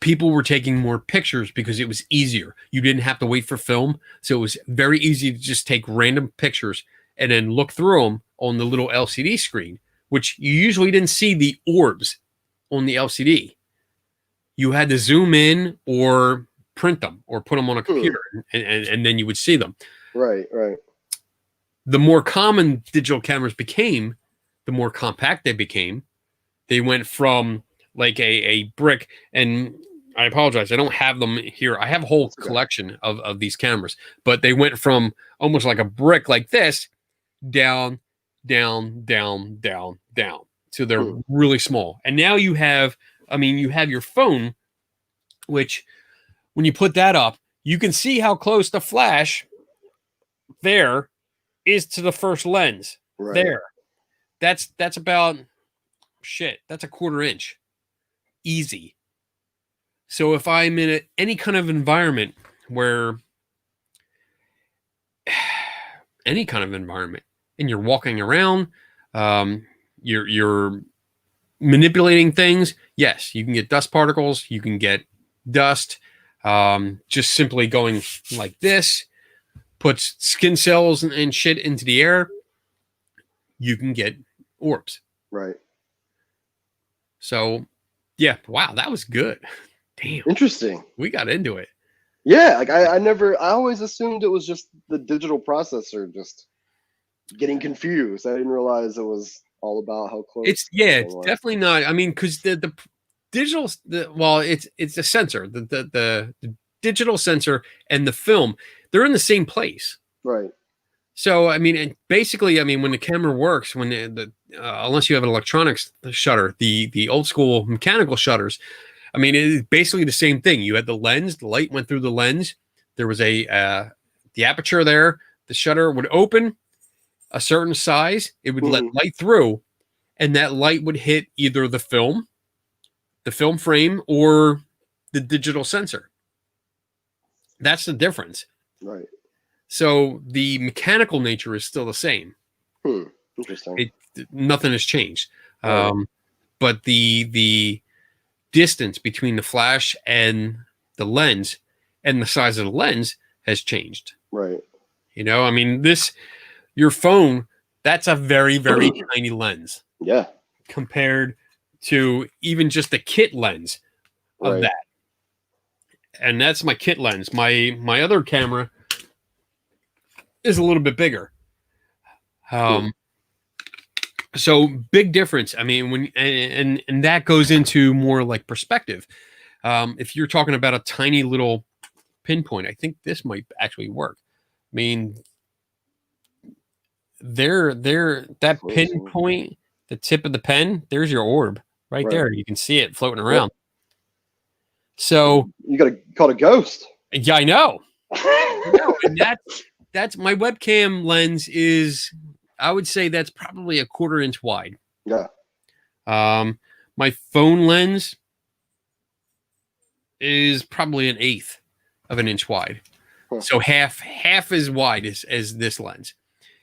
people were taking more pictures because it was easier. You didn't have to wait for film, so it was very easy to just take random pictures and then look through them on the little LCD screen, which you usually didn't see the orbs on the LCD. You had to zoom in or print them or put them on a computer, and then you would see them. Right. Right. The more common digital cameras became, the more compact they became. They went from like a brick, and I apologize, I don't have them here. I have a whole collection of these cameras, but they went from almost like a brick like this down, down, down, down, down. So they're really small. And now you have, I mean, you have your phone, which when you put that up, you can see how close the flash there is to the first lens. Right. There. That's about shit. That's a 1/4 inch. Easy. So if I'm in any kind of environment where any kind of environment and you're walking around, you're manipulating things, yes, you can get dust particles, you can get dust, just simply going like this, puts skin cells and shit into the air, you can get orbs. Right. So, yeah, wow, that was good. Damn. Interesting. We got into it. Yeah, like I always assumed it was just the digital processor just getting confused. I didn't realize it was all about how close. It's definitely not. I mean, because the digital, it's a sensor. The digital sensor and the film, they're in the same place. Right. So I mean, and basically, I mean, when the camera works, when unless you have an electronics shutter, the old school mechanical shutters, I mean, it is basically the same thing. You had the lens, the light went through the lens. There was the aperture there. The shutter would open a certain size. It would let light through, and that light would hit either the film frame, or the digital sensor. That's the difference. Right. So the mechanical nature is still the same. Interesting. Nothing has changed. Right. But the distance between the flash and the lens and the size of the lens has changed. Right. You know, I mean, your phone, that's a very, very tiny lens. Yeah. Compared to even just the kit lens of that. And that's my kit lens. My other camera is a little bit bigger. So big difference. I mean, when and that goes into more like perspective. If you're talking about a tiny little pinpoint, I think this might actually work. I mean, that pinpoint, the tip of the pen, there's your orb right there. You can see it floating around. So you got to call it a ghost. Yeah, I know. And that's my webcam lens is, I would say that's probably a 1/4 inch wide. Yeah. My phone lens is probably 1/8 of an inch wide. So half as wide as this lens.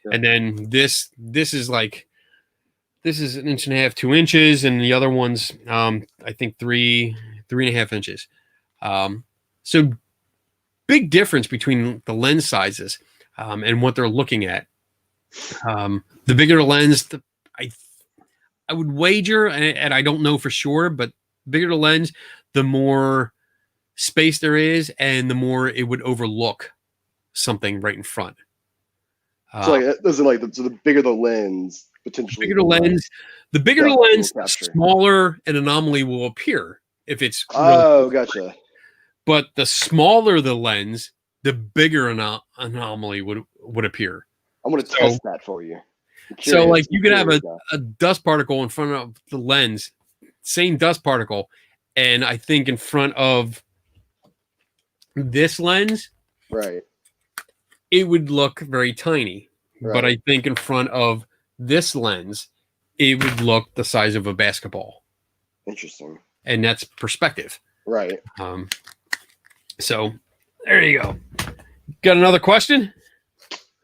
Yeah. And then this is like, this is 1.5 inches, 2 inches, and the other one's I think 3.5 inches. So big difference between the lens sizes and what they're looking at. The bigger the lens, I would wager, and I don't know for sure, but bigger the lens, the more space there is, and the more it would overlook something right in front. So like, does it like so the bigger the lens, potentially The bigger the depth it will lens, the capture. smaller an anomaly will appear if it's really. Oh, gotcha. But the smaller the lens, the bigger anomaly would appear. I'm gonna test that for you. So like you could have now. a dust particle in front of the lens, same dust particle, and I think in front of this lens, Right. it would look very tiny. Right. But I think in front of this lens, it would look the size of a basketball. Interesting. And that's perspective. Right. So there you go. Got another question?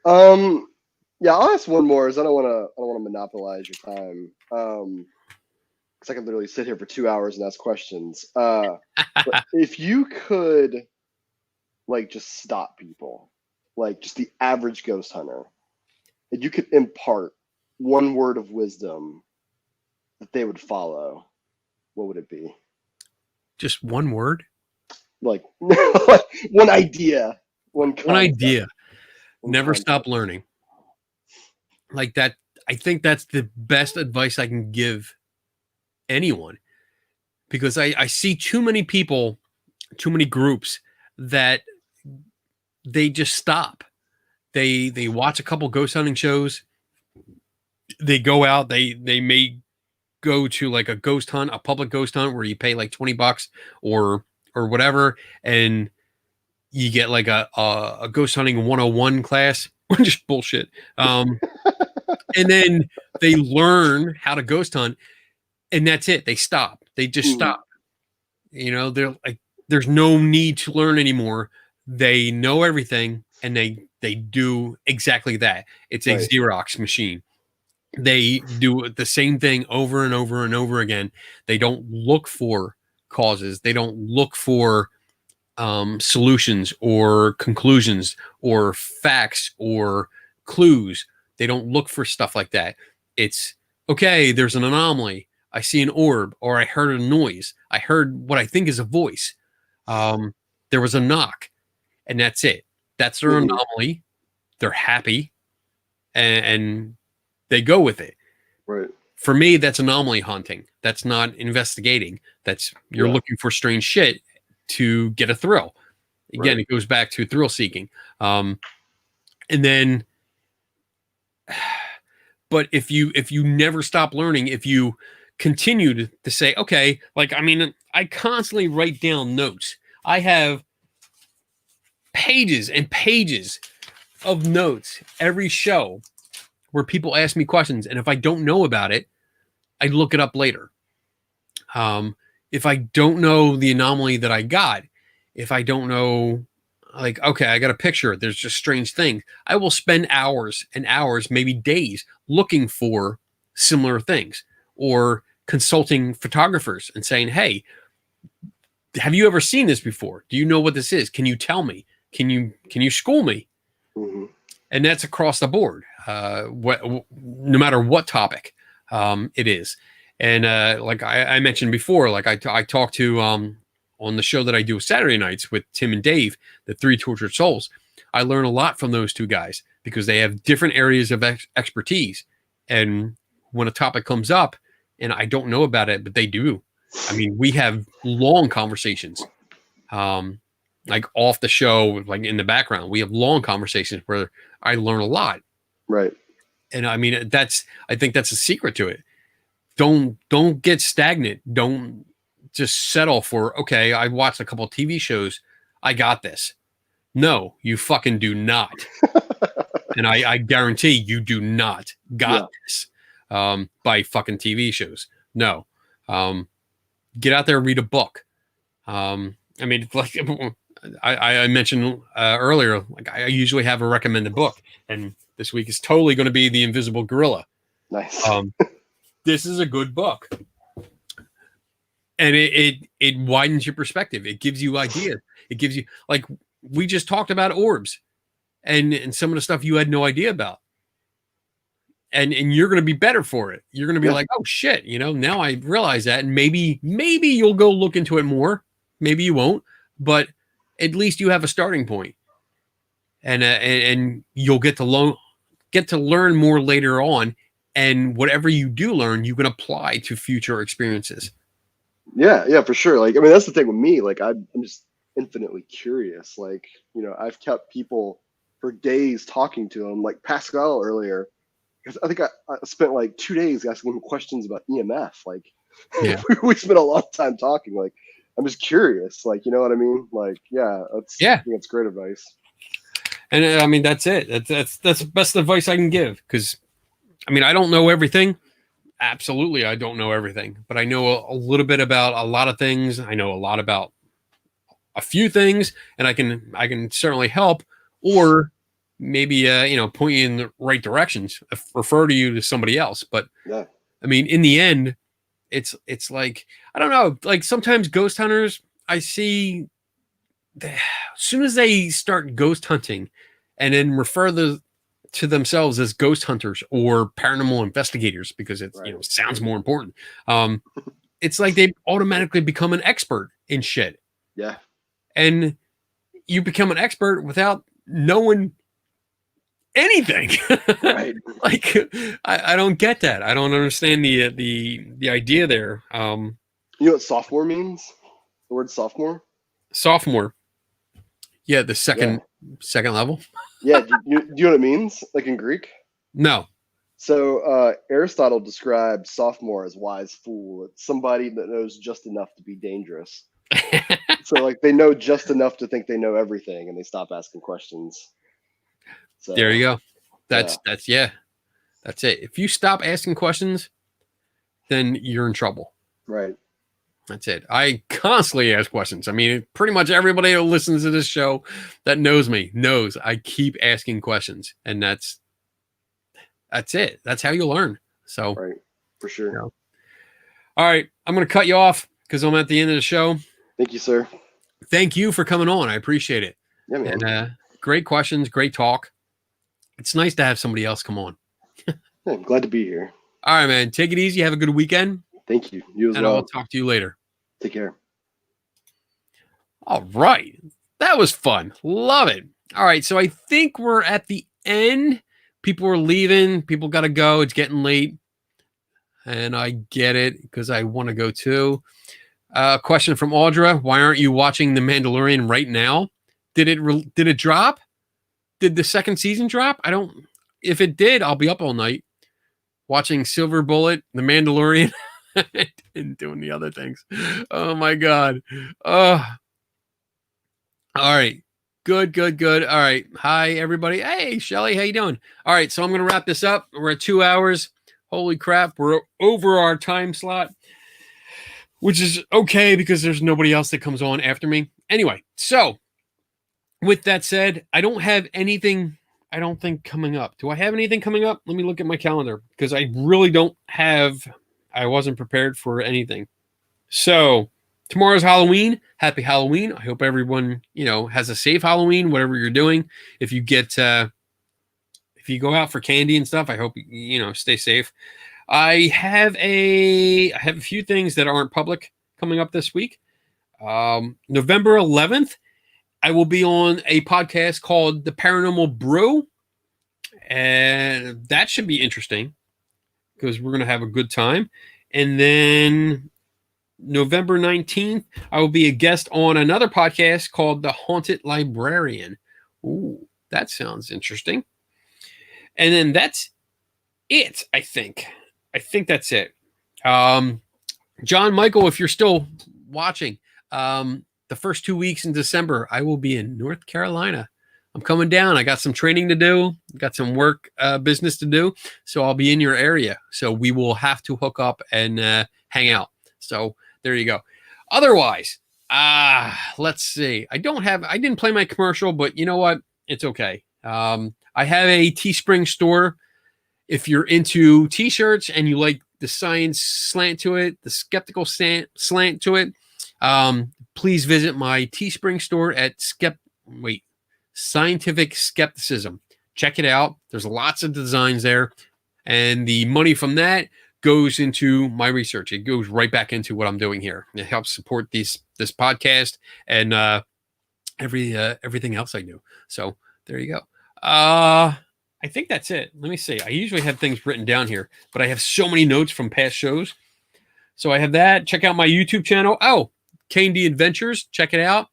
Yeah, I'll ask one more, as I don't want to monopolize your time. Because I could literally sit here for 2 hours and ask questions. But if you could, like, just stop people, like just the average ghost hunter, and you could impart one word of wisdom that they would follow, what would it be? Just one word? Like one idea, one idea. Never stop learning. Like that, I think that's the best advice I can give anyone, because I see too many people, too many groups that they just stop. They watch a couple ghost hunting shows. They go out. They may go to like a ghost hunt, a public ghost hunt where you pay like $20 or whatever, and you get like a ghost hunting 101 class, which is bullshit. And then they learn how to ghost hunt, and that's it. They stop. They just stop. You know, they're like, there's no need to learn anymore. They know everything, and they do exactly that. It's a Xerox machine. They do the same thing over and over and over again. They don't look for causes. They don't look for solutions or conclusions or facts or clues. They don't look for stuff like that. It's okay, there's an anomaly. I see an orb, or I heard a noise. I heard what I think is a voice. There was a knock, and that's it. That's their anomaly. They're happy, and they go with it. Right. For me, that's anomaly hunting. That's not investigating. That's you're looking for strange shit to get a thrill. Again, it goes back to thrill seeking. And then, but if you never stop learning, if you continue to say, okay, like, I mean, I constantly write down notes. I have pages and pages of notes every show where people ask me questions, and if I don't know about it, I look it up later. If I don't know the anomaly that I got, if I don't know, like, okay, I got a picture, there's just strange things, I will spend hours and hours, maybe days, looking for similar things, or consulting photographers and saying, hey, have you ever seen this before? Do you know what this is? Can you tell me? Can you school me? And that's across the board, no matter what topic it is. And like I mentioned before, like I talked to on the show that I do Saturday nights with Tim and Dave, the Three Tortured Souls. I learn a lot from those two guys because they have different areas of expertise. And when a topic comes up and I don't know about it, but they do, I mean, we have long conversations, like off the show, like in the background. We have long conversations where I learn a lot. Right. And I mean, I think that's a secret to it. Don't get stagnant. Don't just settle for, okay, I watched a couple of TV shows, I got this. No, you fucking do not. And I guarantee you do not got this by fucking TV shows. No. Get out there and read a book. I mean, like I mentioned earlier, like I usually have a recommended book, and this week is totally going to be The Invisible Gorilla. Nice. This is a good book. And it widens your perspective. It gives you ideas. It gives you, like, we just talked about orbs and some of the stuff you had no idea about. And you're going to be better for it. You're going to be like, oh shit, you know, now I realize that. And maybe you'll go look into it more. Maybe you won't, but at least you have a starting point. And you'll get to get to learn more later on. And whatever you do learn, you can apply to future experiences. Yeah, for sure. Like, I mean, that's the thing with me. Like, I'm just infinitely curious. Like, I've kept people for days talking to them, like Pascal earlier. Because I think I spent like 2 days asking him questions about EMF. Like, Yeah. we spent a lot of time talking. Like, I'm just curious. Like, you know what I mean? Like, I think that's great advice. And I mean, that's it. That's the best advice I can give. Because, I mean, I don't know everything. Absolutely, I don't know everything, but I know a little bit about a lot of things. I know a lot about a few things, and I can certainly help, or maybe point you in the right directions, refer you to somebody else. But I mean, in the end, it's like, I don't know, like sometimes ghost hunters, I see as soon as they start ghost hunting and then refer to themselves as ghost hunters or paranormal investigators, because it sounds more important. It's like they automatically become an expert in shit. Yeah. And you become an expert without knowing anything. Right. Like, I don't get that. I don't understand the idea there. You know what sophomore means? The word sophomore? Sophomore. Yeah, the second level. Yeah. Do you know what it means? Like in Greek? No. So Aristotle described sophomore as wise fool. It's somebody that knows just enough to be dangerous. So like they know just enough to think they know everything, and they stop asking questions. So there you go. That's it. If you stop asking questions, then you're in trouble. Right. That's it. I constantly ask questions. I mean, pretty much everybody who listens to this show that knows me knows I keep asking questions, and that's it. That's how you learn. So, right, for sure. All right, I'm going to cut you off because I'm at the end of the show. Thank you, sir. Thank you for coming on. I appreciate it. Yeah, man. And great questions, great talk. It's nice to have somebody else come on. I'm glad to be here. All right, man. Take it easy. Have a good weekend. Thank you. You as well. And I'll talk to you later. Take care. All right. That was fun. Love it. All right. So I think we're at the end. People are leaving. People got to go. It's getting late. And I get it because I want to go too. Question from Audra. Why aren't you watching The Mandalorian right now? Did it drop? Did the second season drop? If it did, I'll be up all night watching Silver Bullet, The Mandalorian, and doing the other things. Oh my God. All right. Good. All right. Hi, everybody. Hey, Shelly, how you doing? All right. So I'm going to wrap this up. We're at 2 hours. Holy crap. We're over our time slot, which is okay because there's nobody else that comes on after me. Anyway, so with that said, I don't have anything, I don't think, coming up. Do I have anything coming up? Let me look at my calendar because I really don't have, I wasn't prepared for anything. So tomorrow's Halloween. Happy Halloween. I hope everyone, has a safe Halloween, whatever you're doing. If you if you go out for candy and stuff, I hope, stay safe. I have a few things that aren't public coming up this week. November 11th, I will be on a podcast called The Paranormal Brew, and that should be interesting because we're going to have a good time. And then November 19th, I will be a guest on another podcast called The Haunted Librarian. Ooh, that sounds interesting. And then that's it, I think. I think that's it. John Michael, if you're still watching, the first 2 weeks in December, I will be in North Carolina. I'm coming down. I got some training to do, got some work business to do. So I'll be in your area. So we will have to hook up and hang out. So there you go. Otherwise, let's see. I didn't play my commercial, but you know what? It's okay. I have a Teespring store. If you're into t-shirts and you like the science slant to it, the skeptical slant to it, please visit my Teespring store at Scientific Skepticism. Check it out. There's lots of designs there. And the money from that goes into my research. It goes right back into what I'm doing here. It helps support this podcast and everything else I do. So there you go. I I think that's it. Let me see. I usually have things written down here, but I have so many notes from past shows. So I have that. Check out my YouTube channel. Oh, K&D Adventures. Check it out.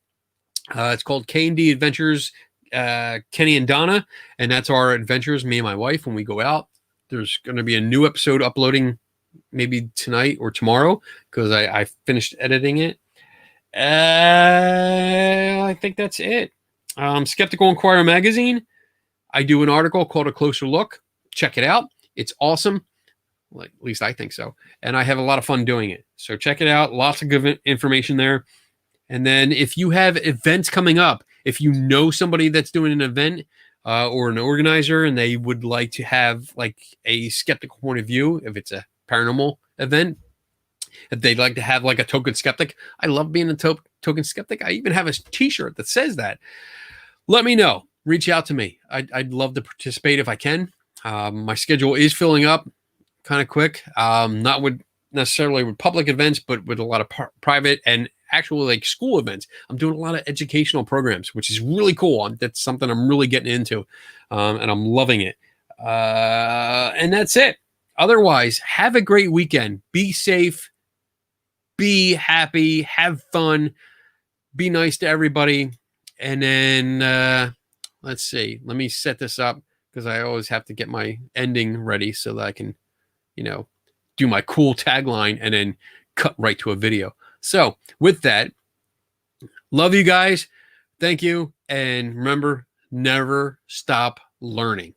It's called K&D Adventures, Kenny and Donna. And that's our adventures, me and my wife, when we go out. There's going to be a new episode uploading maybe tonight or tomorrow because I finished editing it. I think that's it. Skeptical Inquirer magazine. I do an article called A Closer Look. Check it out. It's awesome. Like, at least I think so. And I have a lot of fun doing it. So check it out. Lots of good information there. And then if you have events coming up, if you know somebody that's doing an event or an organizer and they would like to have like a skeptical point of view, if it's a paranormal event, if they'd like to have like a token skeptic, I love being a token skeptic. I even have a t-shirt that says that. Let me know. Reach out to me. I'd love to participate if I can. My schedule is filling up kind of quick. Not with necessarily with public events, but with a lot of private and actual like school events. I'm doing a lot of educational programs, which is really cool. That's something I'm really getting into, and I'm loving it. And that's it. Otherwise, have a great weekend. Be safe. Be happy. Have fun. Be nice to everybody. And then let's see. Let me set this up because I always have to get my ending ready so that I can, do my cool tagline and then cut right to a video. So with that, love you guys. Thank you. And remember, never stop learning.